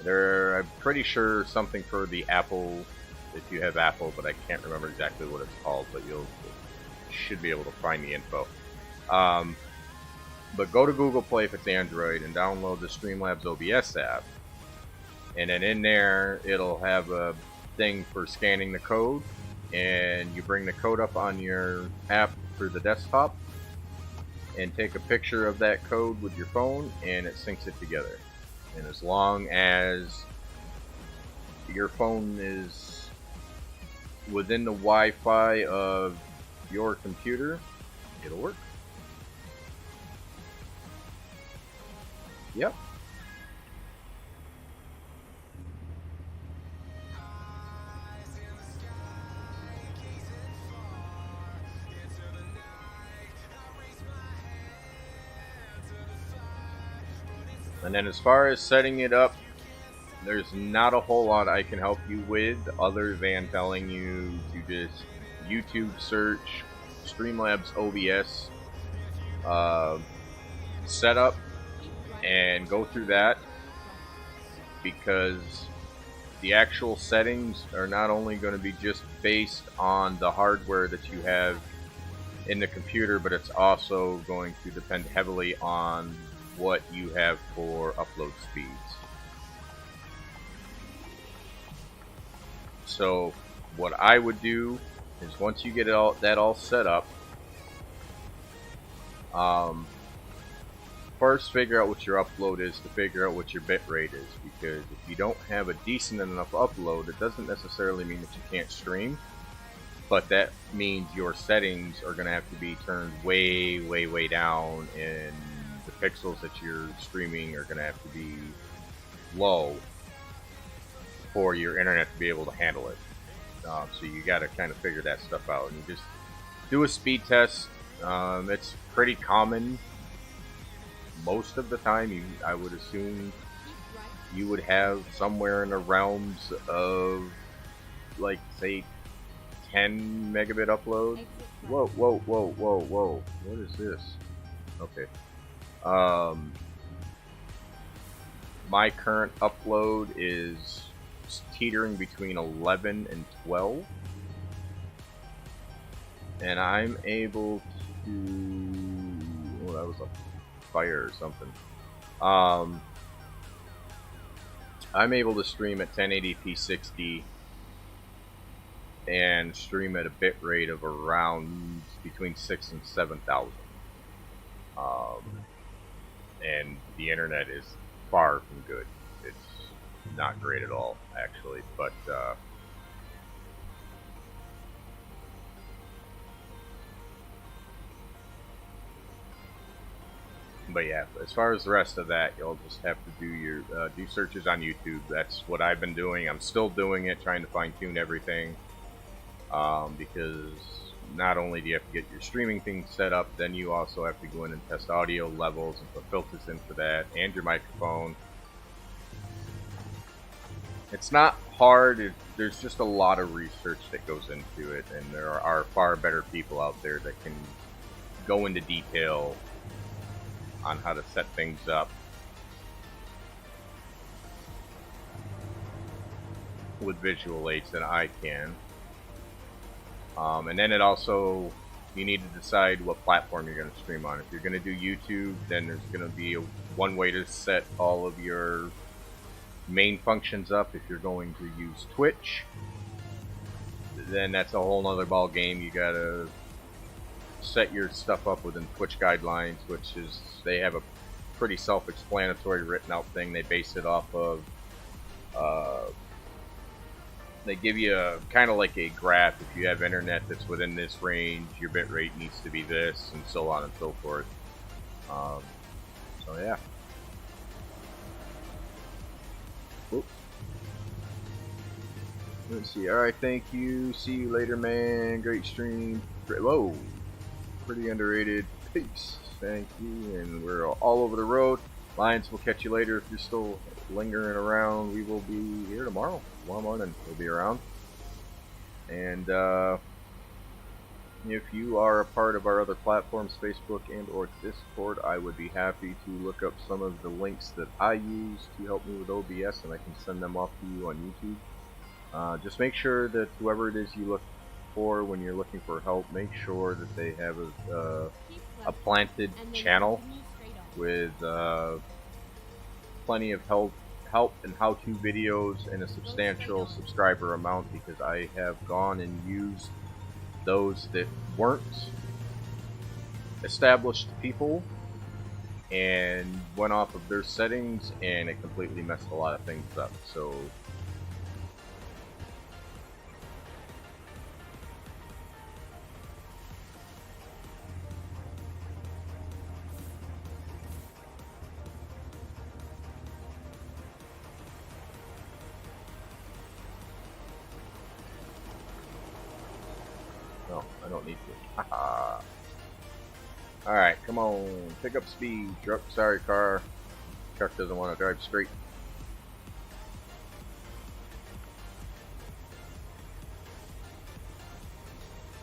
I'm pretty sure something for the Apple, if you have Apple, but I can't remember exactly what it's called, but you should be able to find the info. But go to Google Play if it's Android and download the Streamlabs OBS app. And then in there, it'll have a thing for scanning the code. And you bring the code up on your app for the desktop and take a picture of that code with your phone, and it syncs it together. And as long as your phone is within the Wi-Fi of your computer, it'll work. Yep. And then as far as setting it up, there's not a whole lot I can help you with other than telling you to just YouTube search Streamlabs OBS setup and go through that, because the actual settings are not only going to be just based on the hardware that you have in the computer, but it's also going to depend heavily on what you have for upload speeds. So what I would do is once you get that all set up, first figure out what your upload is to figure out what your bit rate is, because if you don't have a decent enough upload, it doesn't necessarily mean that you can't stream, but that means your settings are going to have to be turned way, way, way down, and the pixels that you're streaming are going to have to be low for your internet to be able to handle it. So you got to kind of figure that stuff out, and you just do a speed test. It's pretty common. Most of the time, I would assume you would have somewhere in the realms of, like, say, 10 megabit upload. Whoa, whoa, whoa, whoa, whoa. What is this? Okay. My current upload is teetering between 11 and 12. And I'm able to... Oh, that was a fire or something. I'm able to stream at 1080p 60 and stream at a bit rate of around between 6,000 and 7,000. And the internet is far from good. It's not great at all, actually, but yeah, as far as the rest of that, you'll just have to do your do searches on YouTube. That's what I've been doing. I'm still doing it, trying to fine-tune everything, because not only do you have to get your streaming thing set up, then you also have to go in and test audio levels and put filters in for that, and your microphone. It's not hard. There's just a lot of research that goes into it, and there are far better people out there that can go into detail on how to set things up with visual aids than I can. And then it also, you need to decide what platform you're going to stream on. If you're going to do YouTube, then there's going to be one way to set all of your main functions up. If you're going to use Twitch, then that's a whole nother ball game. You got to set your stuff up within Twitch guidelines, which is, they have a pretty self-explanatory written out thing. They base it off of they give you kind of like a graph. If you have internet that's within this range, your bit rate needs to be this, and so on and so forth. So yeah. Oops. Let's see. All right, thank you. See you later, man. Great stream. Whoa, pretty underrated. Peace. Thank you. And we're all over the road. Lions, we'll catch you later. If you're still lingering around, we will be here tomorrow morning. We'll be around. And if you are a part of our other platforms, Facebook and or Discord, I would be happy to look up some of the links that I use to help me with OBS, and I can send them off to you on YouTube. Just make sure that whoever it is you look for when you're looking for help, make sure that they have a planted channel with plenty of help and how-to videos and a substantial subscriber amount, because I have gone and used those that weren't established people and went off of their settings, and it completely messed a lot of things up. So no, I don't need to. Haha. Alright, come on. Pick up speed. Truck, sorry, car. Truck doesn't want to drive straight.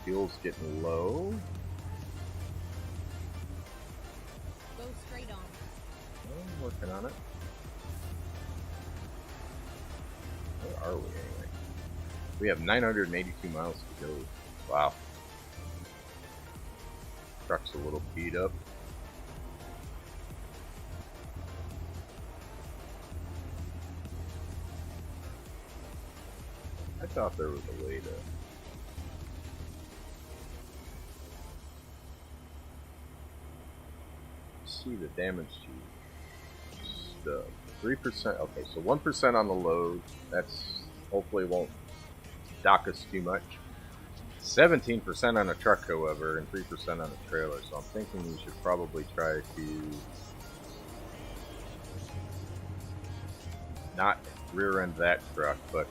Fuel's getting low. Go straight on. I'm working on it. Where are we anyway? We have 982 miles to go. Wow. Truck's a little beat up. thought there was a way to... see the damage to stuff. 3%, okay, so 1% on the load. That's hopefully won't dock us too much. 17% on a truck, however, and 3% on a trailer. So I'm thinking we should probably try to not rear end that truck, but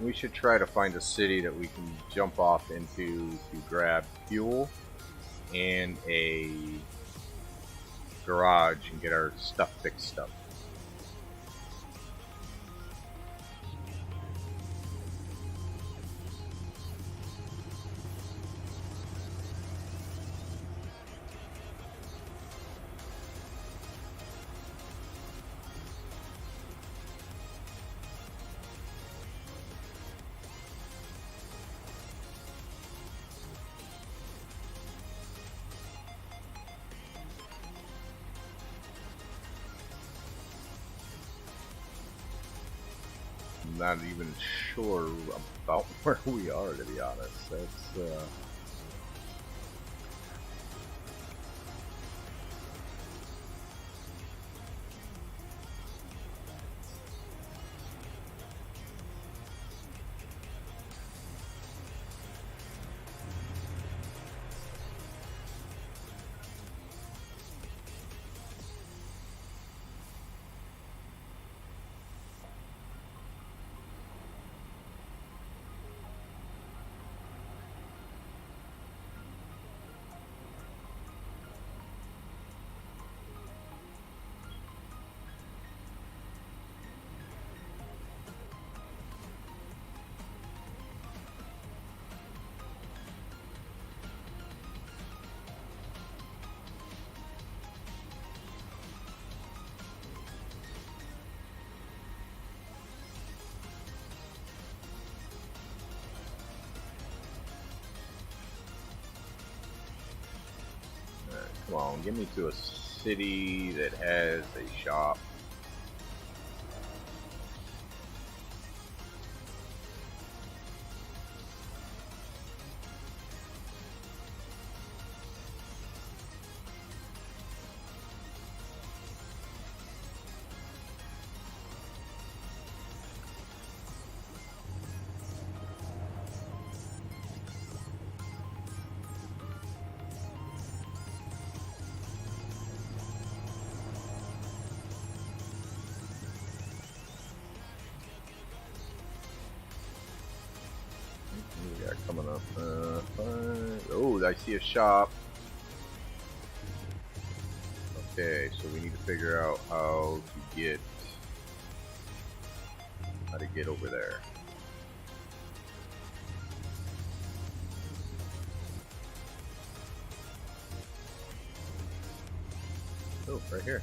we should try to find a city that we can jump off into to grab fuel and a garage and get our stuff fixed up. I'm not even sure about where we are, to be honest. That's come on, get me to a city that has a shop. What do we got coming up? Oh, I see a shop. Okay, so we need to figure out how to get over there. Oh, right here.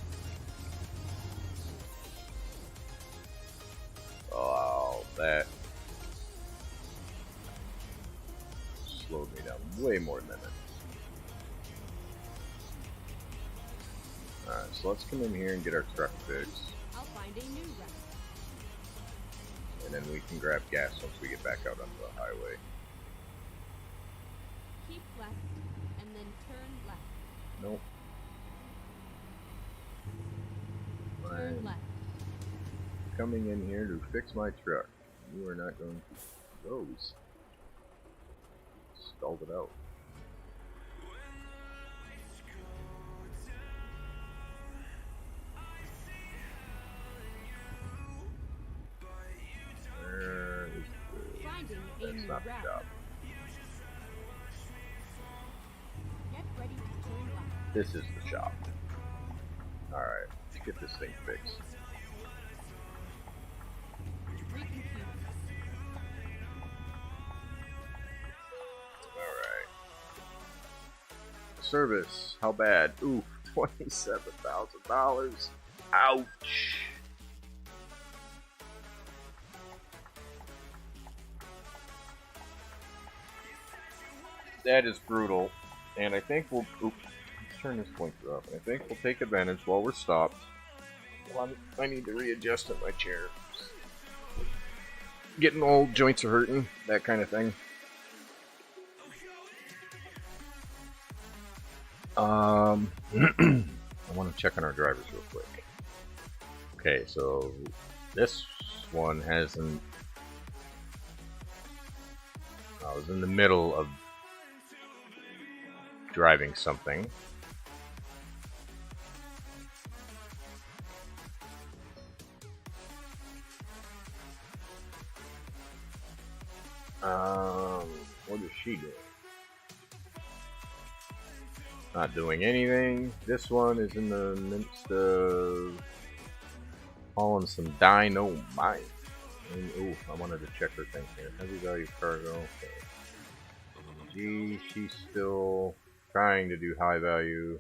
Oh, that slowed me down way more than a minute. Alright, so let's come in here and get our truck fixed. I'll find a new route. And then we can grab gas once we get back out onto the highway. Keep left, and then turn left. Nope. Turn I'm left. coming in here to fix my truck. You are not going to... Oh, we stalled it out. Where is the... Finding a That's new not the route. job. Get ready to turn left. This is the shop. Alright, let's get this thing fixed. Recompute. Alright. Service, how bad? Ooh, $27,000. Ouch. That is brutal. And I think we'll... Oops, let's turn this blinker up. I think we'll take advantage while we're stopped I need to readjust in my chair. Getting old, joints are hurting, that kind of thing. I want to check on our drivers real quick. Okay, so this one hasn't. I was in the middle of driving something. What is she doing? Not doing anything. This one is in the midst of hauling some dynamite. Ooh, I wanted to check her thing here. Heavy value cargo. Okay. G, she's still trying to do high value.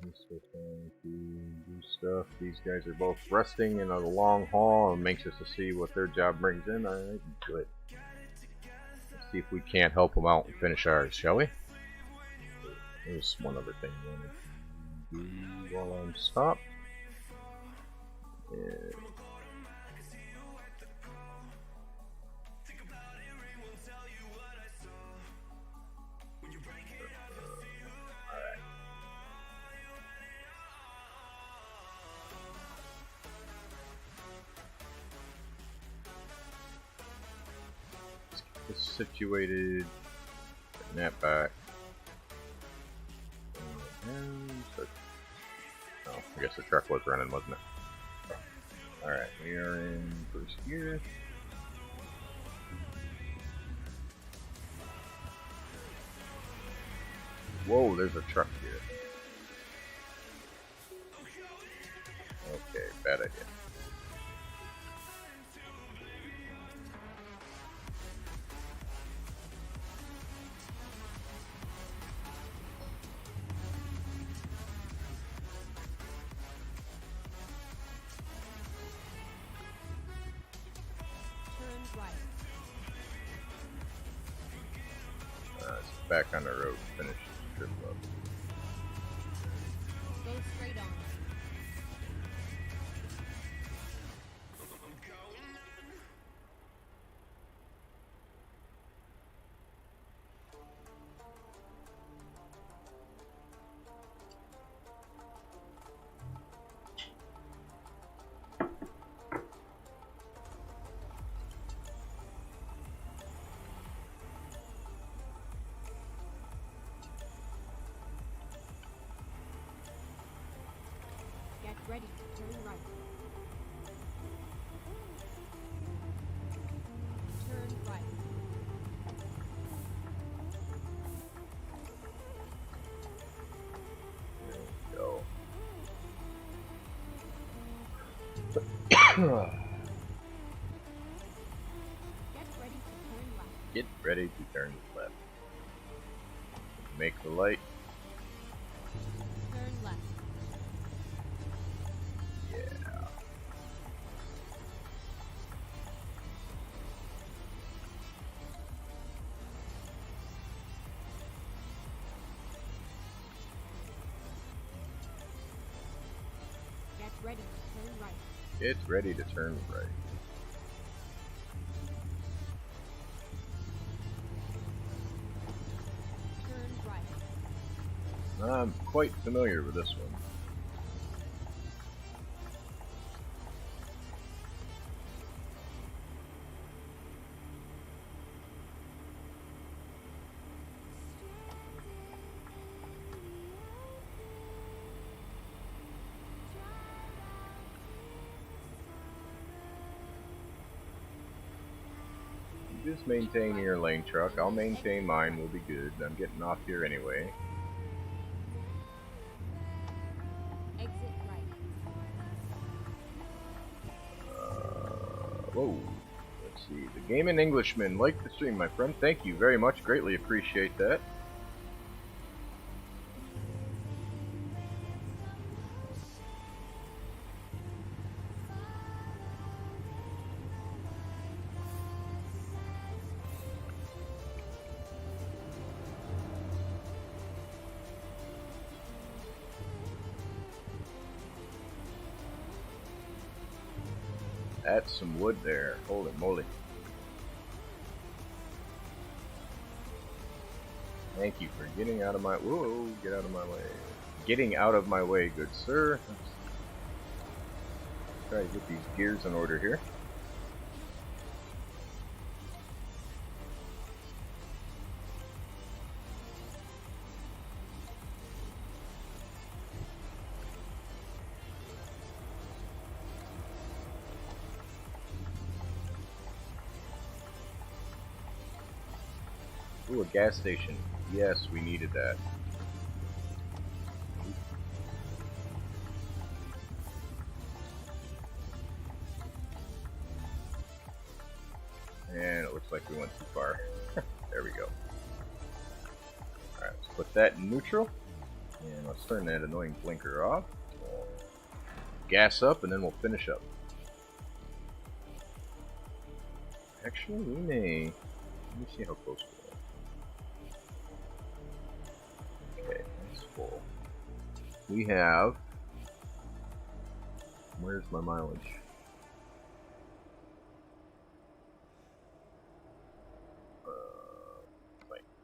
He's still trying to do stuff. These guys are both resting in a long haul. I'm anxious to see what their job brings in. Alright, good. Let's see if we can't help them out and finish ours, shall we? There's one other thing I wanted to do while I'm stopped. Yeah. This situated, bring that back. Oh, I guess the truck was running, wasn't it? Alright, we are in first gear. Whoa, there's a truck here. Okay, bad idea. Let's back on the road, finish the trip up. Go straight on. Get ready to turn right. Turn right. There we go. Get ready to turn left. Get ready to turn left. Make the light. Turn left. Yeah. Get ready to turn right. Get ready to turn right. Turn right. I'm quite familiar with this one. Just maintain your lane, truck. I'll maintain mine. We'll be good. I'm getting off here anyway. Exit right. Whoa. Let's see. The Gaming Englishman. Like the stream, my friend. Thank you very much. Greatly appreciate that. That's some wood there. Holy moly. Thank you for getting out of my... Whoa, get out of my way. Getting out of my way, good sir. Let's try to get these gears in order here. Ooh, a gas station. Yes, we needed that. And it looks like we went too far. There we go. Alright, let's put that in neutral. And let's turn that annoying blinker off. We'll gas up and then we'll finish up. Actually, we may... Let me see how close we are. Okay, that's full. We have... Where's my mileage?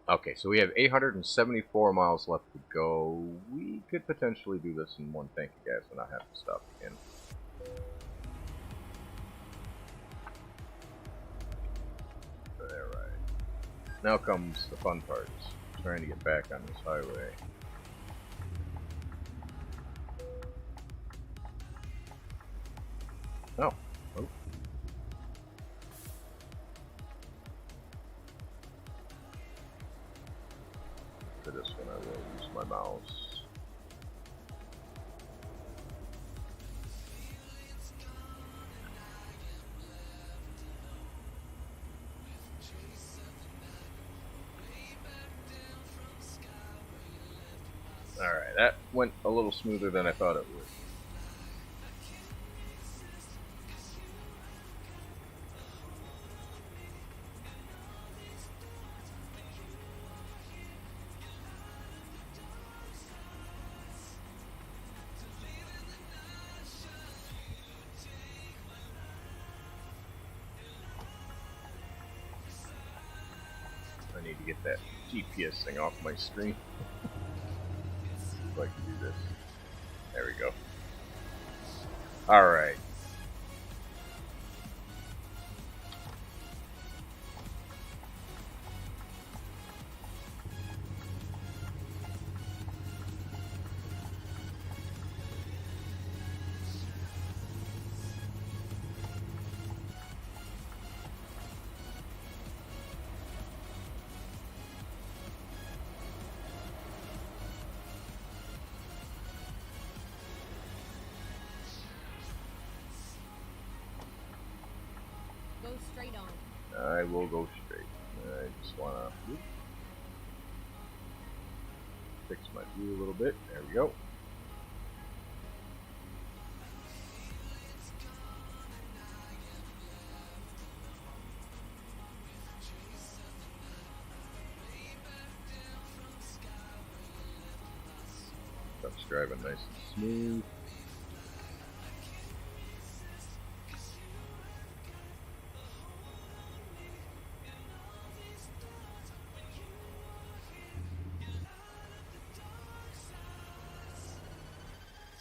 Okay, so we have 874 miles left to go. We could potentially do this in one tank of gas and not have to stop again. Alright. Now comes the fun part, trying to get back on this highway. Oh. Oh. For this one I will use my mouse. Alright, that went a little smoother than I thought it would. I need to get that GPS thing off my screen. I'd like to do this. There we go. Alright. Go straight on. I will go straight. I just want to fix my view a little bit. There we go. Truck's driving nice and smooth.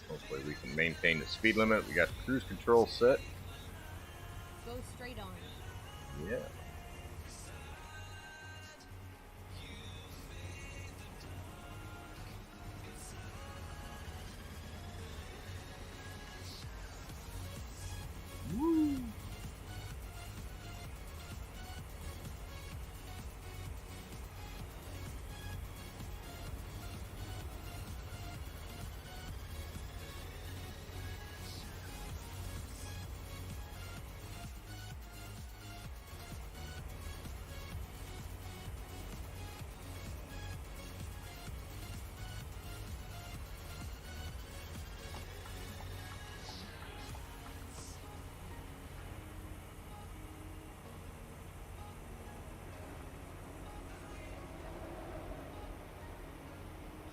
Hopefully we can maintain the speed limit. We got cruise control set. Go straight on. Yeah. Woo!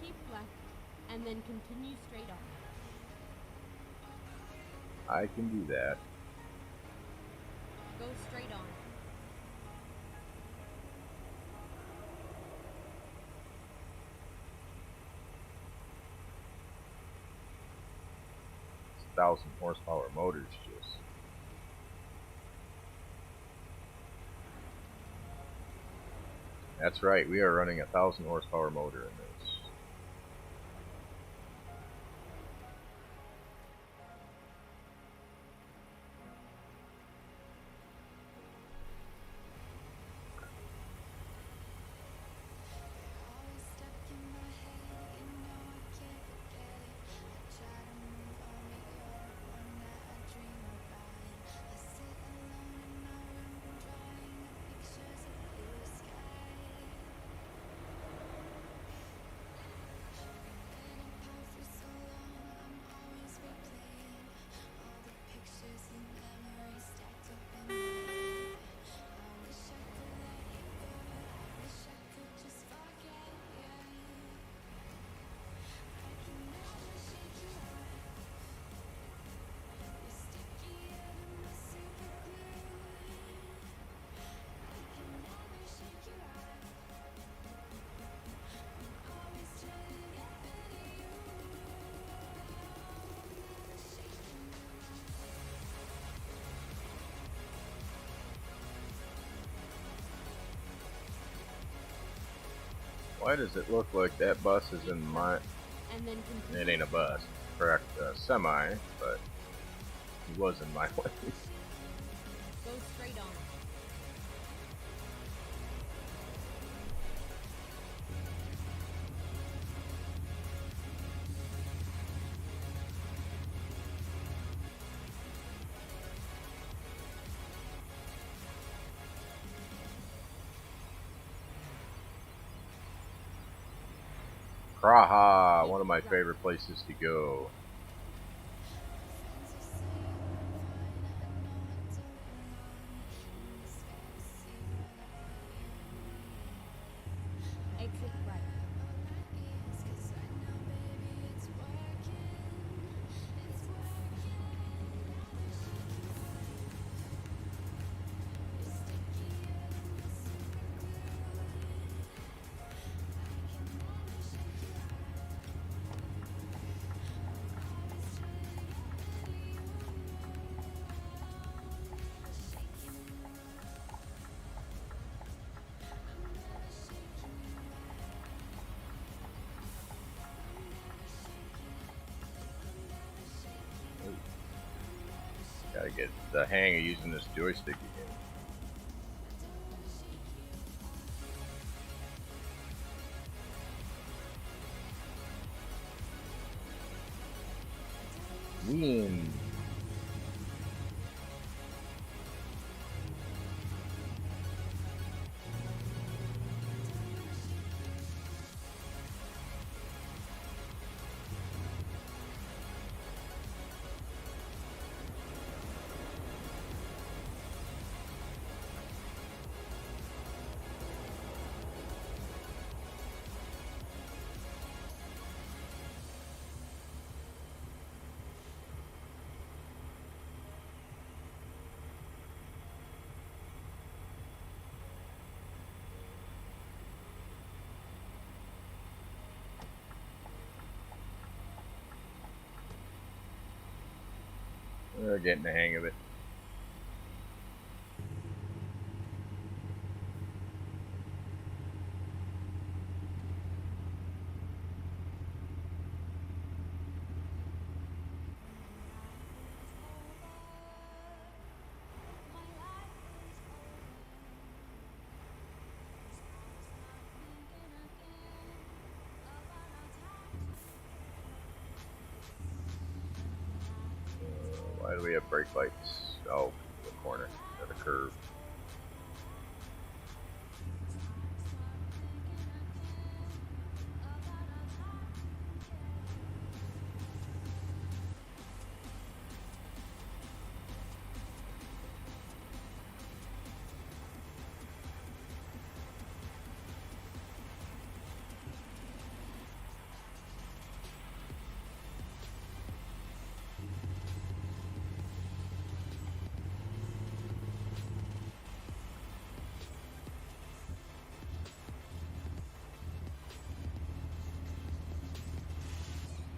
Keep left, and then continue straight on. I can do that. Go straight on. It's 1,000 horsepower motors just. That's right, we are running a 1,000 horsepower motor in this. Always stuck in my head, you know I can't forget it. I try to move on, but you're the one that I dream about. I sit alone in my room, drawing up pictures of blue sky. Been apart for so long, I'm always replaying all the pictures and memories stacked up in my head. I wish I could let you go, I wish I could just forget, yeah. I can never shake you out. You're stickier than my super glue. I can never shake you out. I'm always trying to get rid of you. Never shaking you out. Why does it look like that bus is in my... And then continue. It ain't a bus. Correct, semi, but he was in my way. Go straight on. Praha, one of my favorite places to go. Friends who say I'm fine, I know I don't belong in this fantasy world I play. Exit right. Up my ears, 'cause right now, baby, it's working. It's working. Never shake you out. You're stickier than my super glue. I can never shake you out. Always trying to get rid of you. Never shaking you out. I'm never shaking you out. I'm never shaking. I'm never shaking. Gotta get the hang of using this joystick again. I don't wanna shake you off. Wind. We're getting the hang of it. Why do we have brake lights? Oh, the corner, at the curve.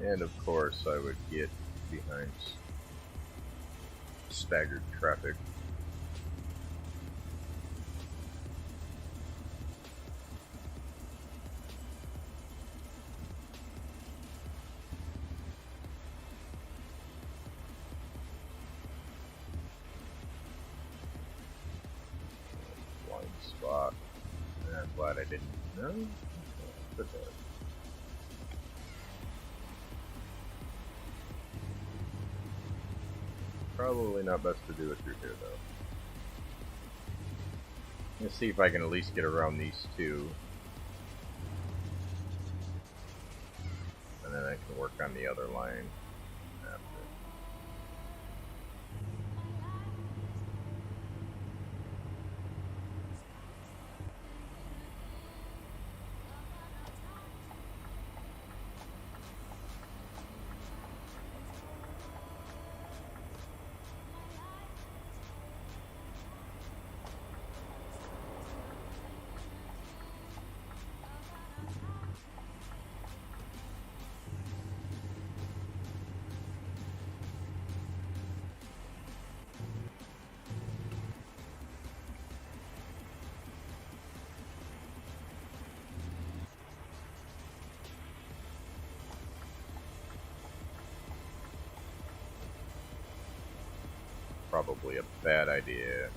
And of course, I would get behind staggered traffic. Blind spot. I'm glad I didn't. No? But, probably not best to do it through here, though. Let's see if I can at least get around these two. And then I can work on the other line after. Probably a bad idea.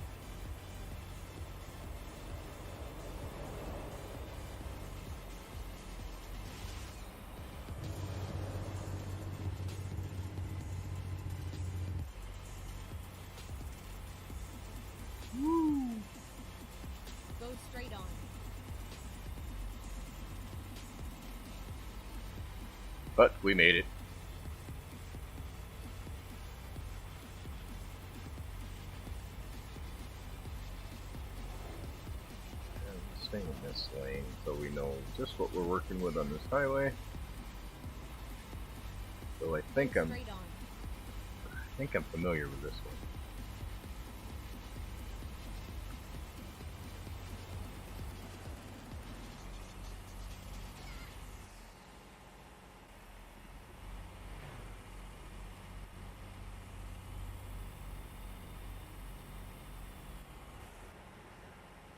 Go straight on. But we made it. And staying in this lane so we know just what we're working with on this highway. So I think I'm Straight on. familiar with this one.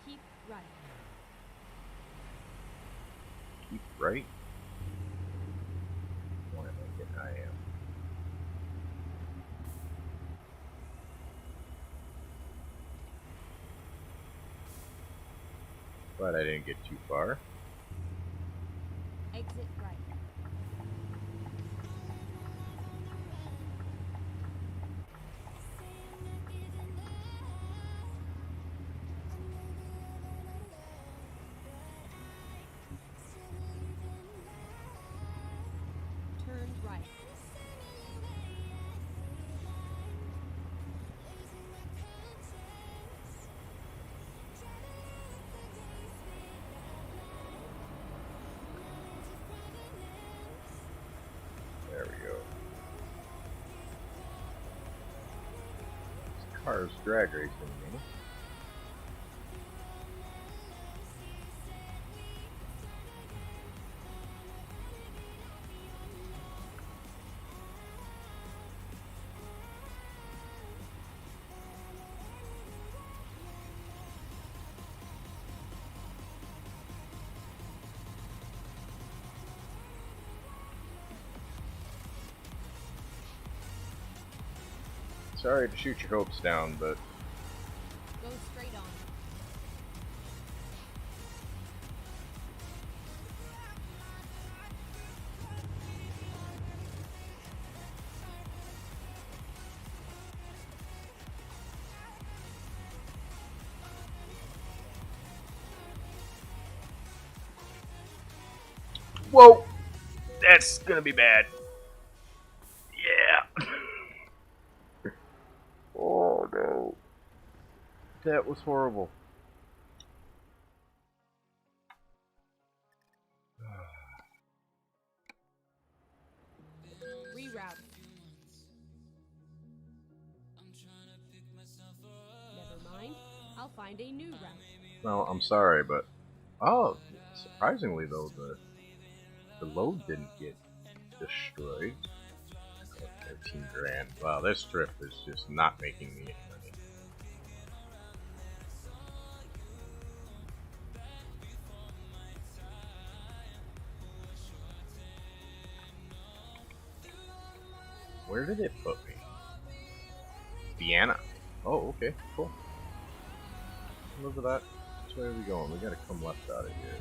Keep right. Keep right. Why am I getting I am? Glad I didn't get too far. Exit right. Turn right. There we go. This car's drag racing me. Sorry to shoot your hopes down, but Go straight on. whoa, that's gonna be bad. Yeah. Oh no, that was horrible. Reroute. Never mind. I'll find a new route. Well, I'm sorry, but oh, surprisingly though, the load didn't get destroyed. 13 grand. Wow, this trip is just not making me any money. Where did it put me? Vienna. Oh, okay, cool. Look at that. Which way are we going? We gotta come left out of here.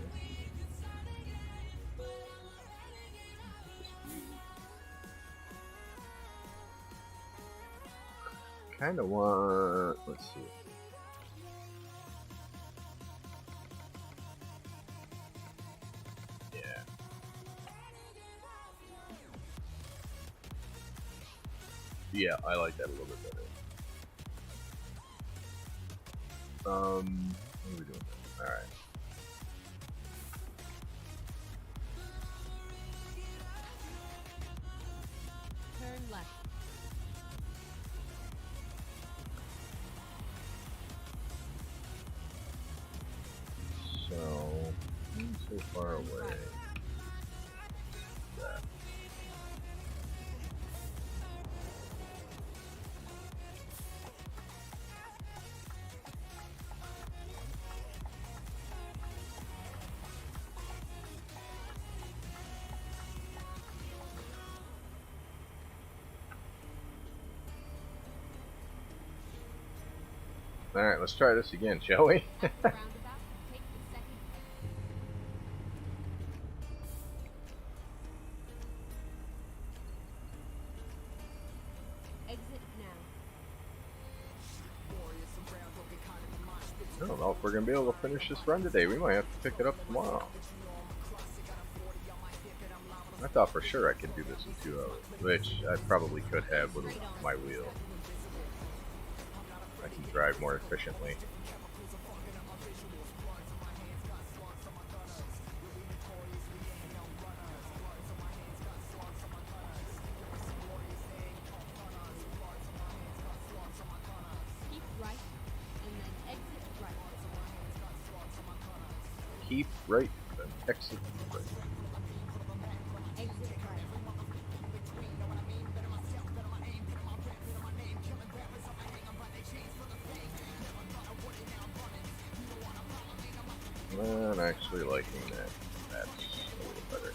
Kinda want... let's see. Yeah. Yeah, I like that a little bit better. What are we doing? Alright. Turn left. So, so far away. That. Alright, let's try this again, shall we? At the roundabout, take the second exit. Exit now. I don't know if we're gonna be able to finish this run today. We might have to pick it up tomorrow. I thought for sure I could do this in 2 hours, which I probably could have with my wheel. I can drive more efficiently. Keep right, and then exit right. Keep right, then exit right. Exit right. I'm actually liking that. That's a little better.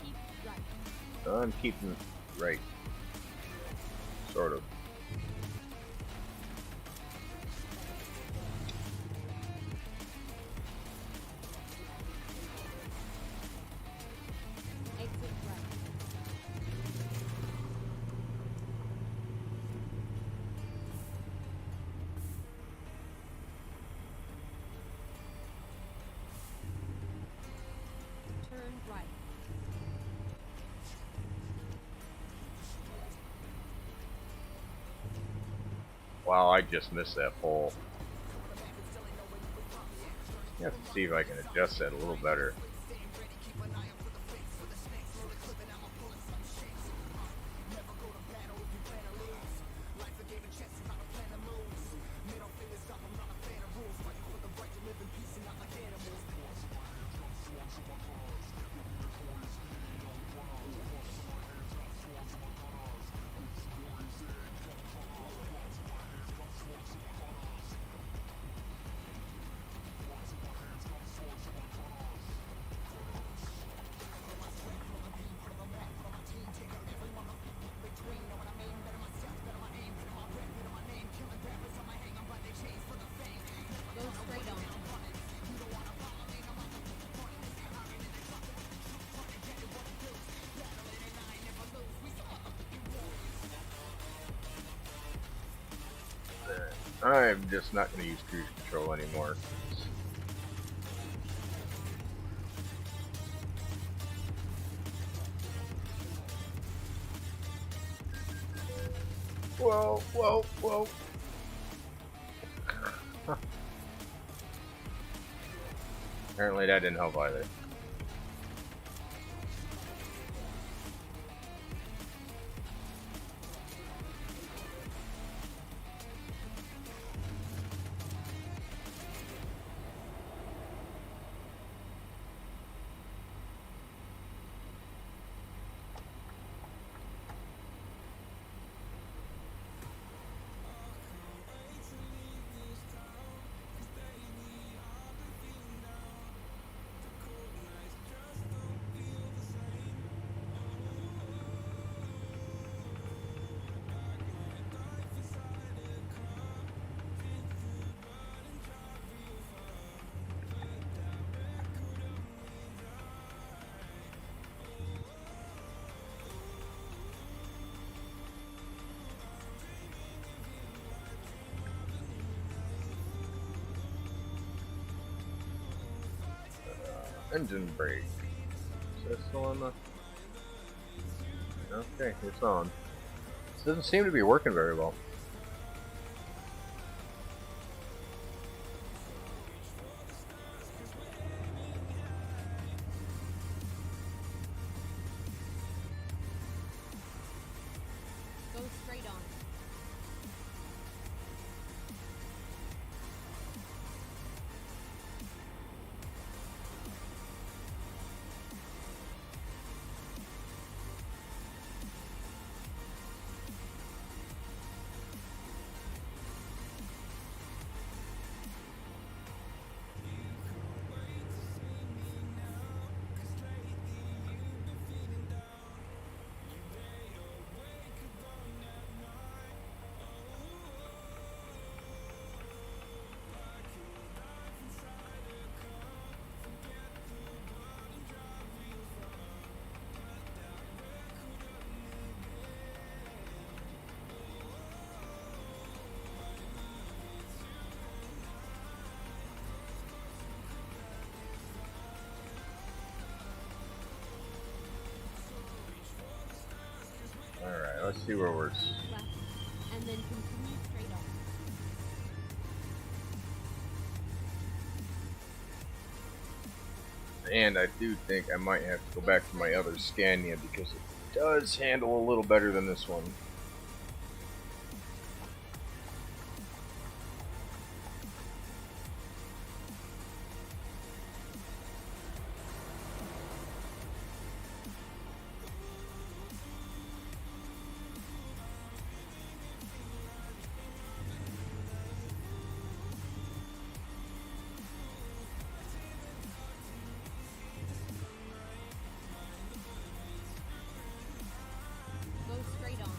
Keep right. I'm keeping right. Sort of. Exit right. Turn right. Wow, I just missed that pole. I have to see if I can adjust that a little better. Go straight on. I'm just not going to use cruise control anymore. Whoa, whoa, whoa. Apparently that didn't help either. Engine brake. Is that still on the... Okay, it's on. This doesn't seem to be working very well. Go straight on. Alright, let's see where we're... Left, and then continue straight on. And I do think I might have to go back to my other Scania because it does handle a little better than this one. Go straight on.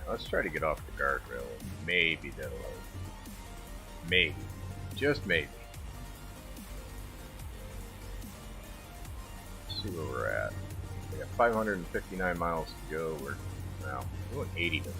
Let's try to get off the guardrail. Maybe that'll help. Maybe. Just maybe. Let's see where we're at. We got 559 miles to go. We're now doing 80 to go.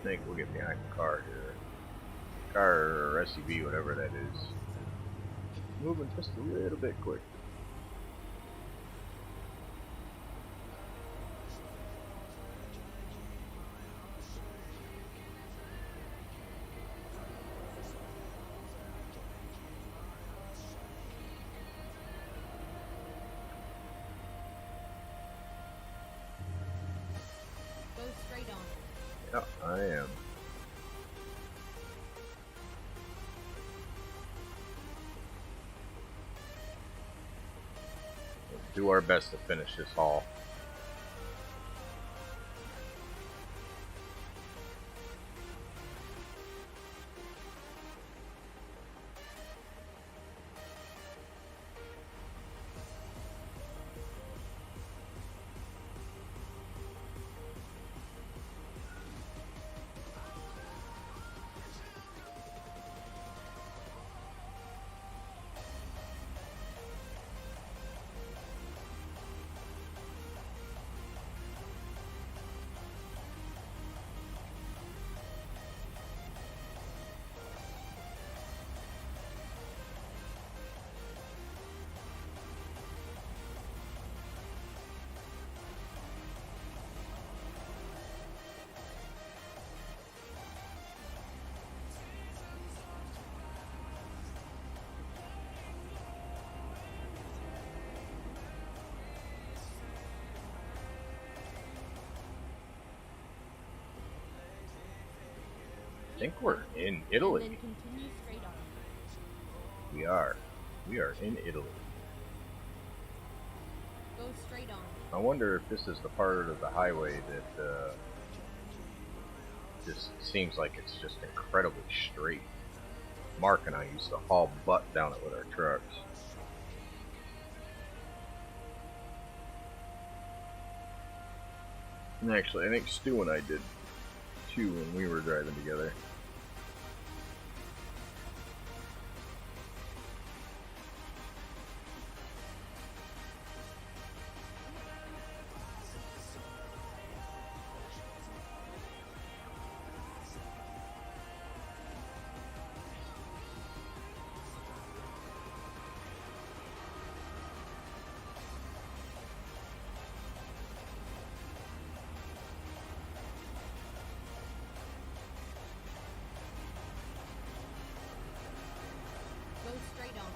I think we'll get behind the car here. Car or SUV, whatever that is. Moving just a little bit quick. Go straight on. Yeah, I am. do our best to finish this haul. I think we're in And Italy. then continue straight on. We are. We are in Italy. Go straight on. I wonder if this is the part of the highway that just seems like it's just incredibly straight. Mark and I used to haul butt down it with our trucks. And actually, I think Stu and I did too when we were driving together. Go straight on.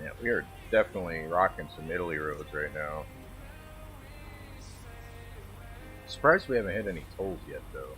Yeah, we are definitely rocking some Italy roads right now. Surprised we haven't hit any tolls yet, though.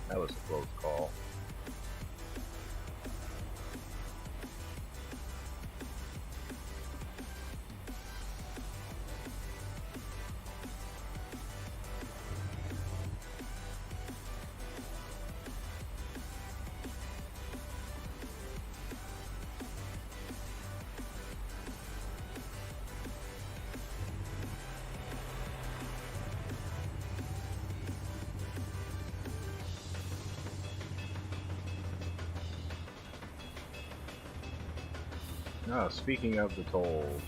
That was a close call. Now, speaking of the tolls,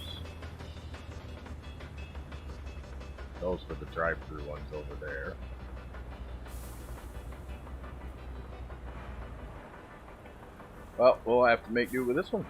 those were the drive-through ones over there. Well, we'll have to make do with this one.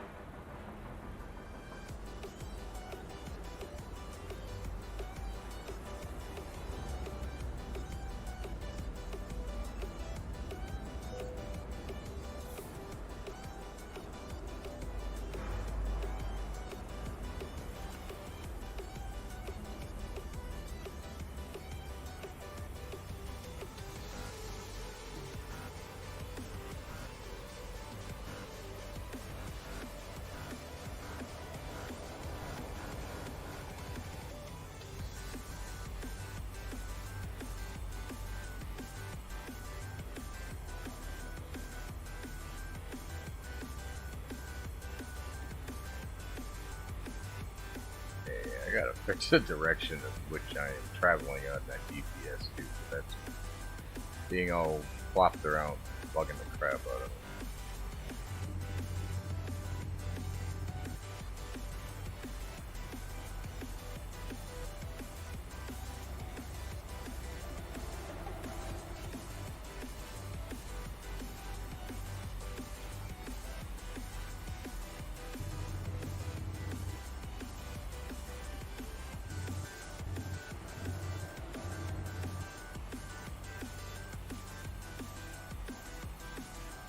gotta fix the direction of which I am traveling on that GPS too. That's being all flopped around, bugging the crap out of me.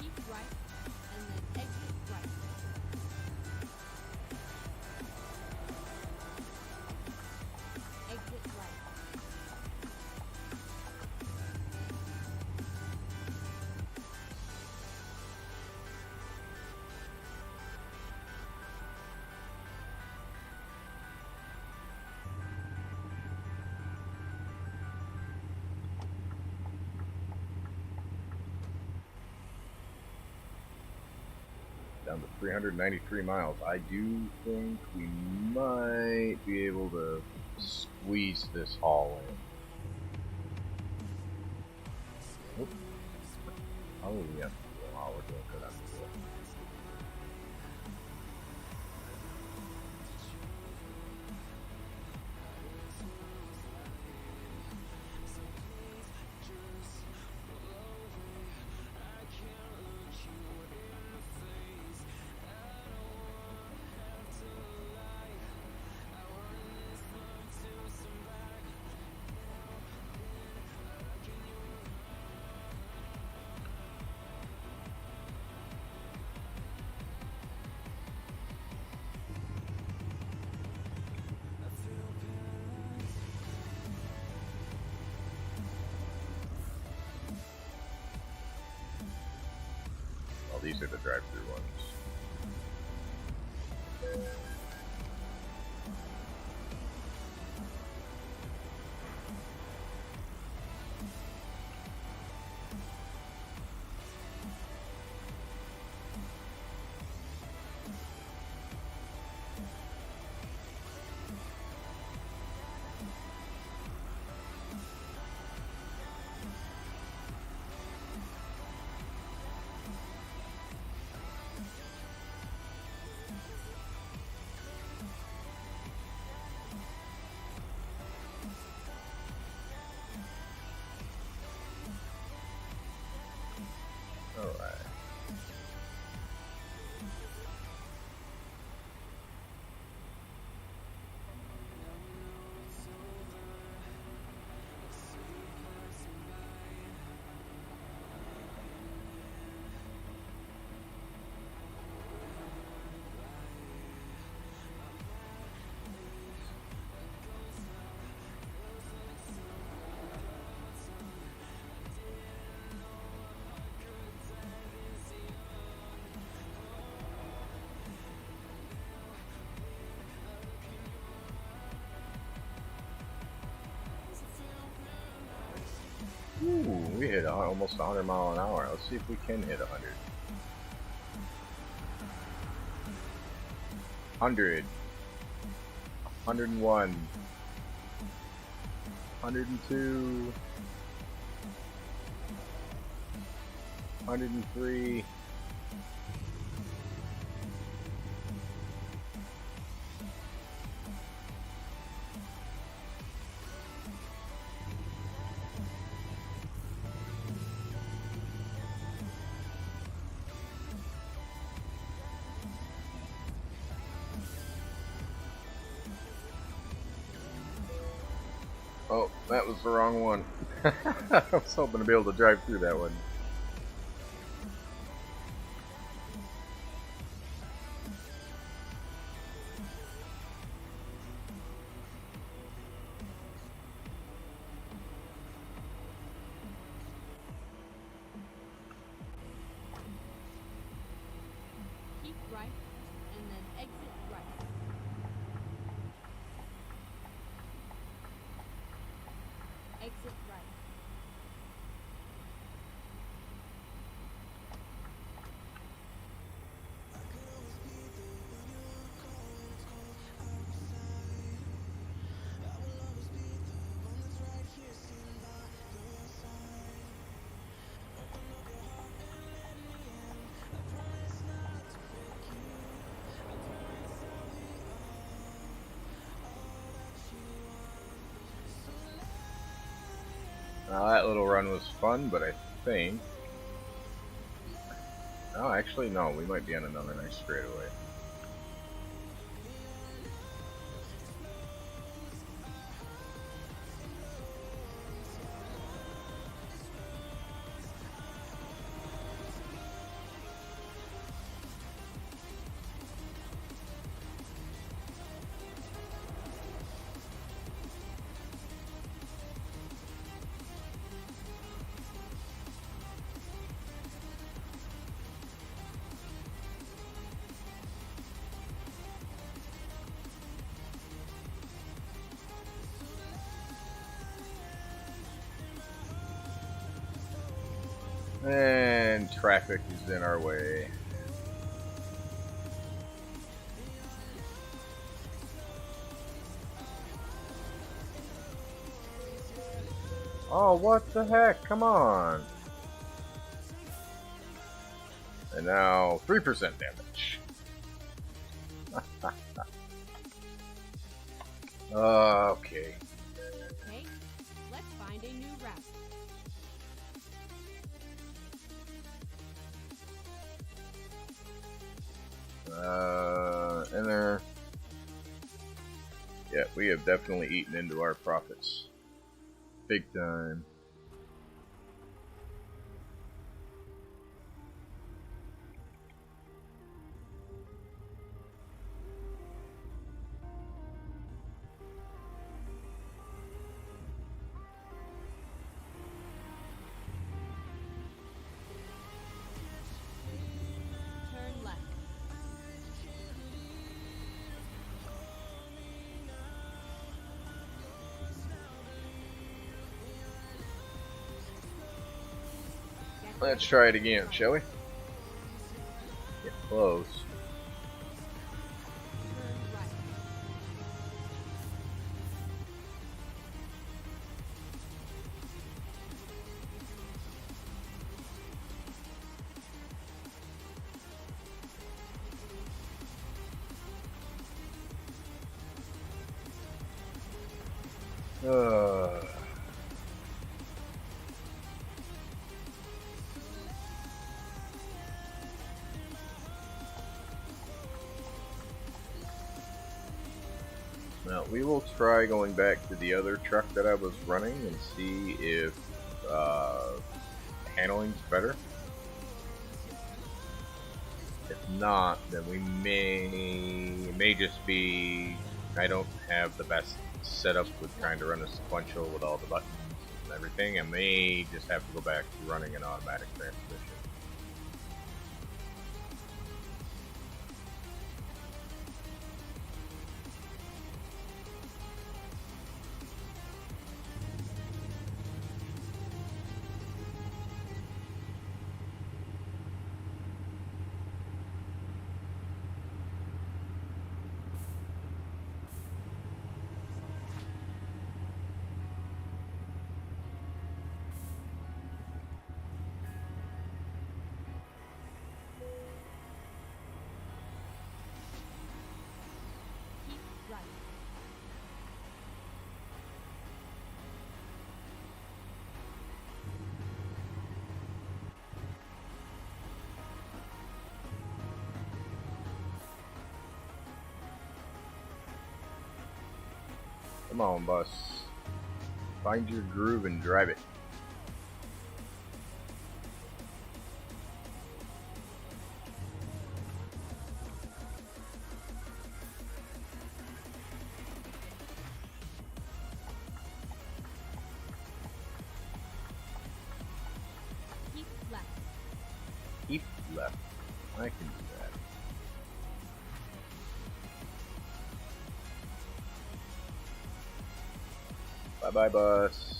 Keep right, and then exit right. Exit right. Down to 393 miles. I do think we might be able to squeeze this haul in. Oop. Oh, yeah. Wow, we're doing good on fuel. Well, these are the drive-through ones. Alright. Ooh, we hit almost 100 mile an hour. Let's see if we can hit 100. 100. 101. 102. 103. Oh, that was the wrong one. I was hoping to be able to drive through that one. Keep right, and then exit right. Exit right. Now that little run was fun, but I think... Oh, actually, no. We might be on another nice straightaway. And traffic is in our way. Oh, what the heck? Come on. And now 3% damage. Okay. Okay, let's find a new route. And there. Yeah, we have definitely eaten into our profits. Big time. Turn left. Let's try it again, shall we? Get close. Turn right. Uh, Now, we will try going back to the other truck that I was running and see if handling's better. If not, then we may just be... I don't have the best setup with trying to run a sequential with all the buttons and everything. I may just have to go back to running an automatic transmission. Keep right. Come on, bus. Find your groove and drive it. Keep left. Keep left. I can do that. Bye-bye, bus.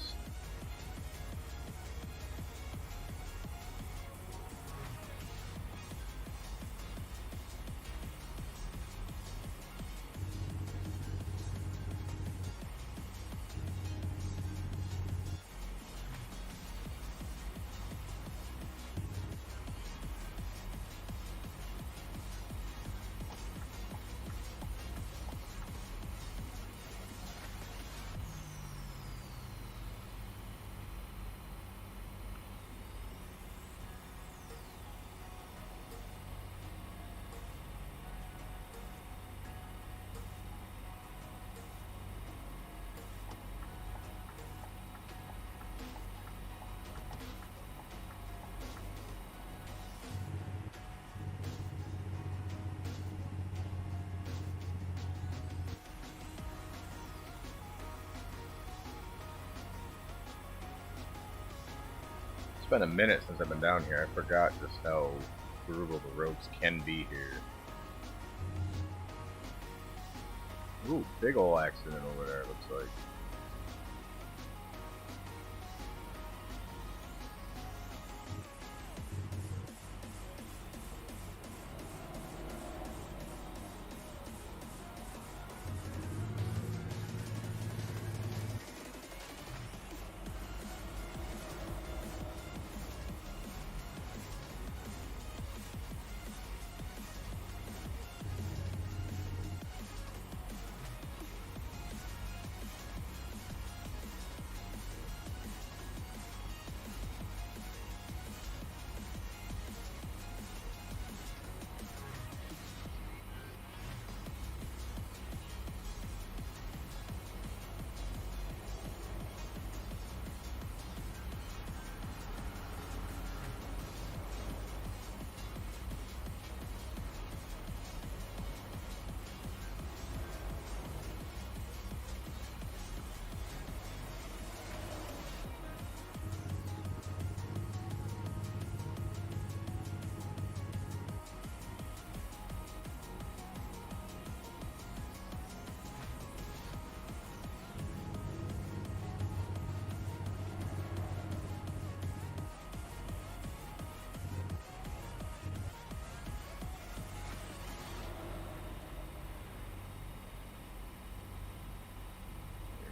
been a minute since I've been down here. I forgot just how brutal the roads can be here. Ooh, big ol' accident over there, looks like.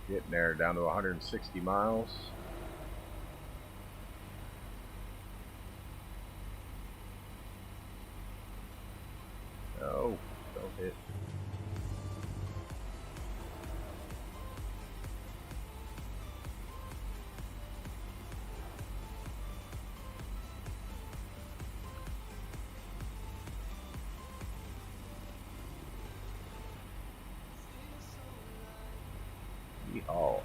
Getting there, down to 160 miles. Oh, don't hit. Yeehaw.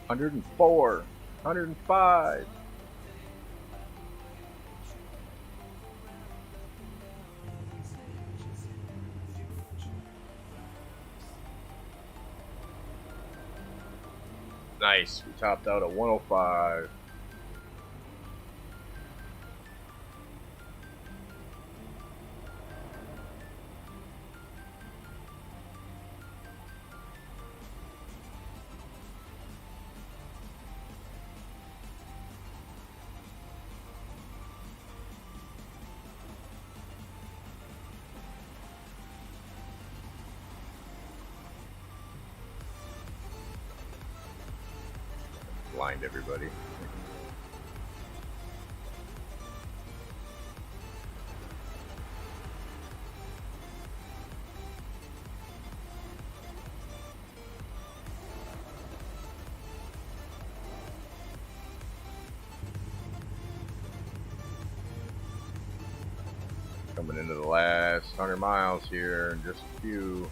$104, $105. Nice. We topped out at 105. Blind everybody. Coming into the last 100 miles here in just a few.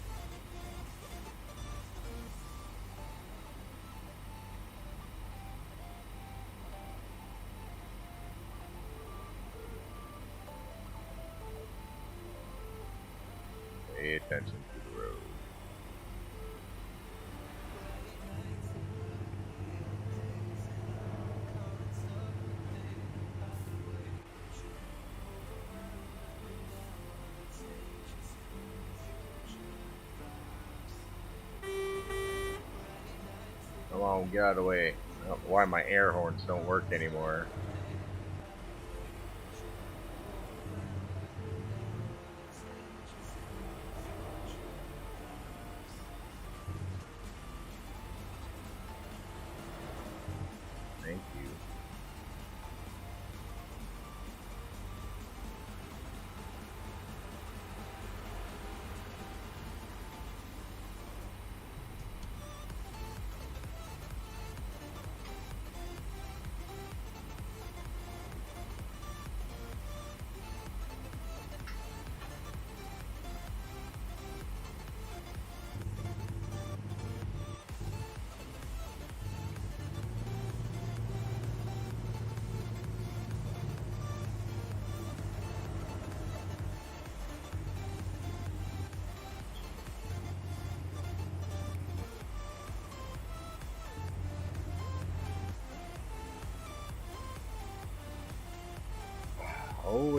Pay attention to the road. Come on, get out of the way. I don't know why my air horns don't work anymore. Thank you.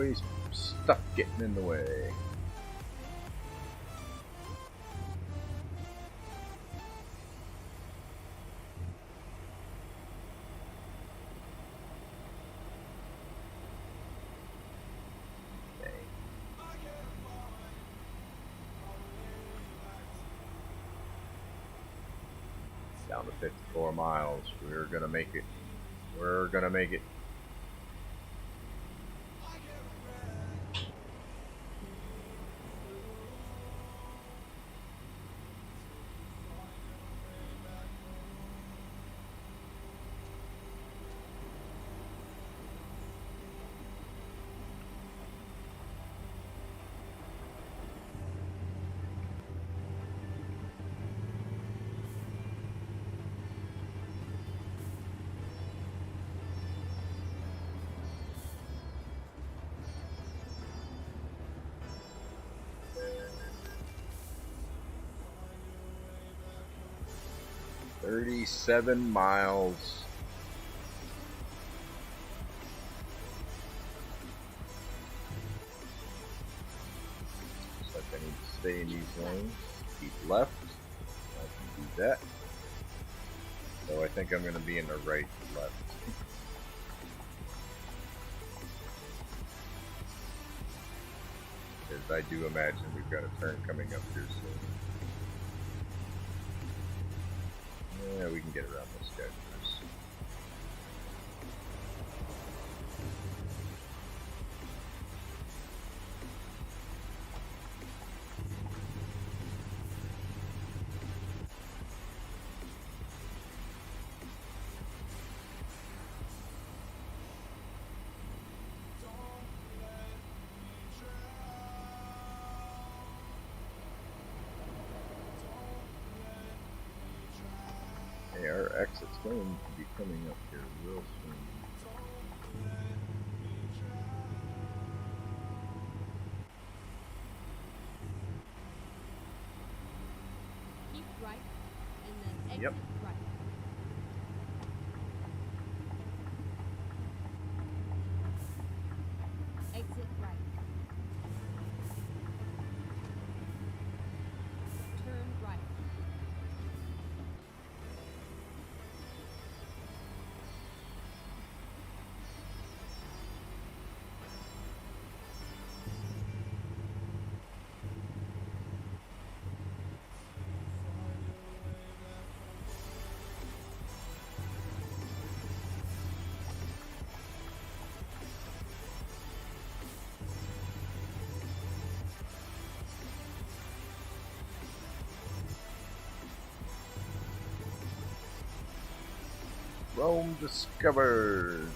always stuff getting in the way. Down to 54 miles. We're gonna make it. We're gonna make it. "37 miles. Looks like I need to stay in these lanes. Keep left. I can do that. So I think I'm going to be in the right left. Because I do imagine we've got a turn coming up here soon. Yeah, we can get around this guy first. Hey, our exit's going to be coming up here real soon. Keep right, and then exit Yep. right. Exit right. Turn right. Rome discovered.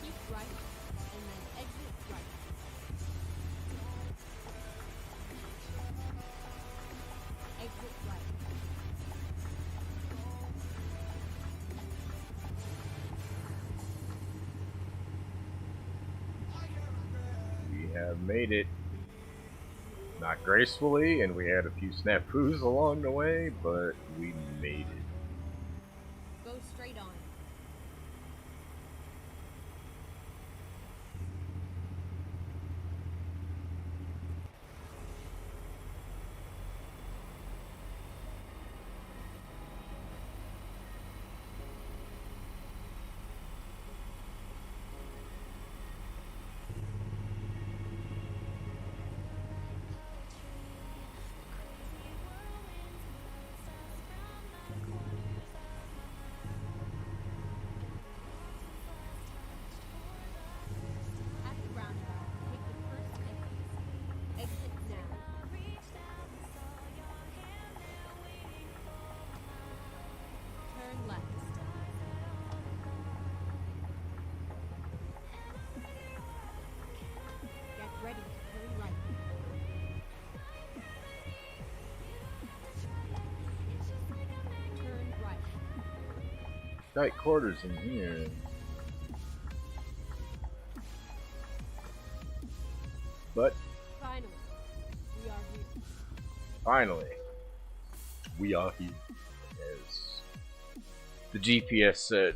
Keep right, and then exit right. Exit right. We have made it. Not gracefully, and we had a few snafus along the way, but we made it. Go straight on. At the roundabout, take the first exit. Exit now. Turn left. Get ready to turn right. Turn right. Tight quarters in here. but Finally, we are here. finally, we are here, as the GPS said.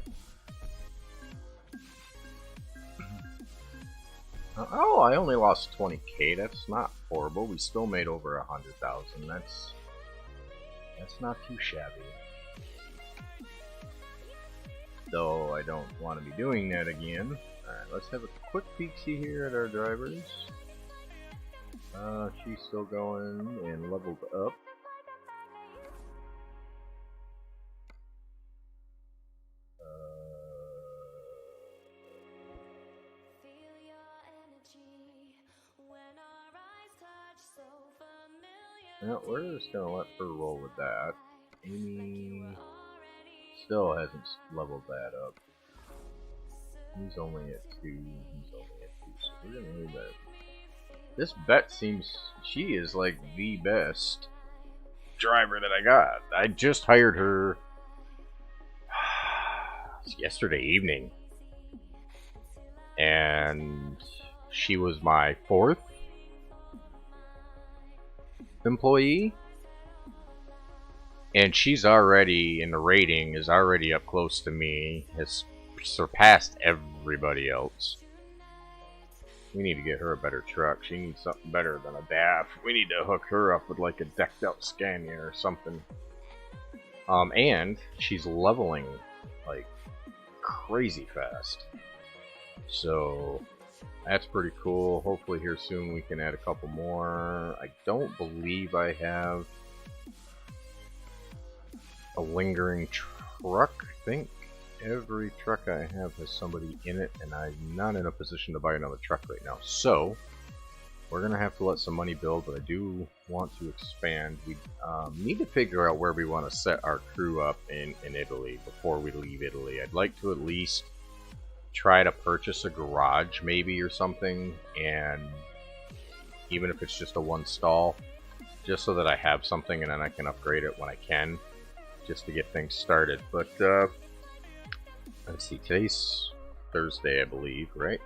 Oh, I only lost 20k. That's not horrible. We still made over 100,000. That's not too shabby. Though I don't want to be doing that again. Alright, let's have a quick peek-see here at our drivers. She's still going and leveled up. Well, we're just gonna let her roll with that. Amy still hasn't leveled that up. He's only at 2. He's only at 2. So we're gonna leave that. This Bet seems she is like the best driver that I got. I just hired her yesterday evening, and she was my 4th employee, and she's already in the rating, is already up close to me, has surpassed everybody else. We need to get her a better truck. She needs something better than a DAF. We need to hook her up with like a decked out Scania or something. And she's leveling like crazy fast, so that's pretty cool. Hopefully here soon we can add a couple more. I don't believe I have a lingering truck. I think every truck I have has somebody in it, and I'm not in a position to buy another truck right now. So we're gonna have to let some money build, but I do want to expand. We need to figure out where we want to set our crew up in Italy before we leave Italy. I'd like to at least try to purchase a garage maybe or something, and even if it's just a 1 stall, just so that I have something and then I can upgrade it when I can, just to get things started. But let's see, today's Thursday, I believe, right?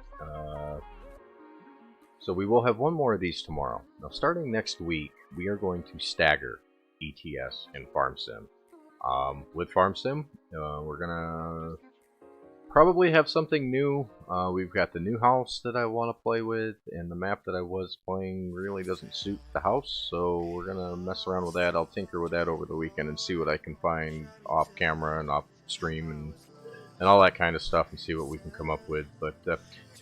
So we will have one more of these tomorrow. Now starting next week, we are going to stagger ETS and Farm Sim. With Farm Sim, we're gonna probably have something new. We've got the new house that I want to play with, and the map that I was playing really doesn't suit the house, so we're gonna mess around with that. I'll tinker with that over the weekend and see what I can find off camera and off stream and all that kind of stuff, and see what we can come up with. But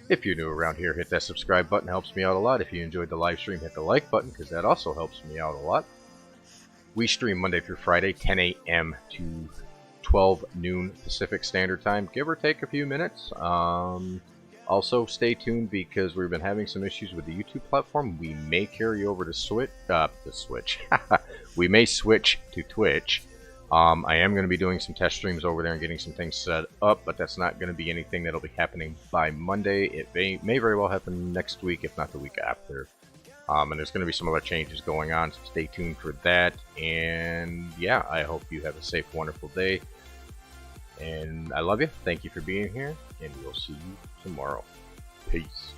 if you're new around here, hit that subscribe button, helps me out a lot. If you enjoyed the live stream, hit the like button, because that also helps me out a lot. We stream Monday through Friday, 10 a.m. to 12 noon Pacific Standard Time, give or take a few minutes. Also, stay tuned, because we've been having some issues with the YouTube platform. We may carry over to Switch. We may switch to Twitch. I am going to be doing some test streams over there and getting some things set up, but that's not going to be anything that'll be happening by Monday. It may very well happen next week, if not the week after. And there's going to be some other changes going on, so stay tuned for that. And yeah, I hope you have a safe, wonderful day. And I love you. Thank you for being here, and we'll see you tomorrow. Peace.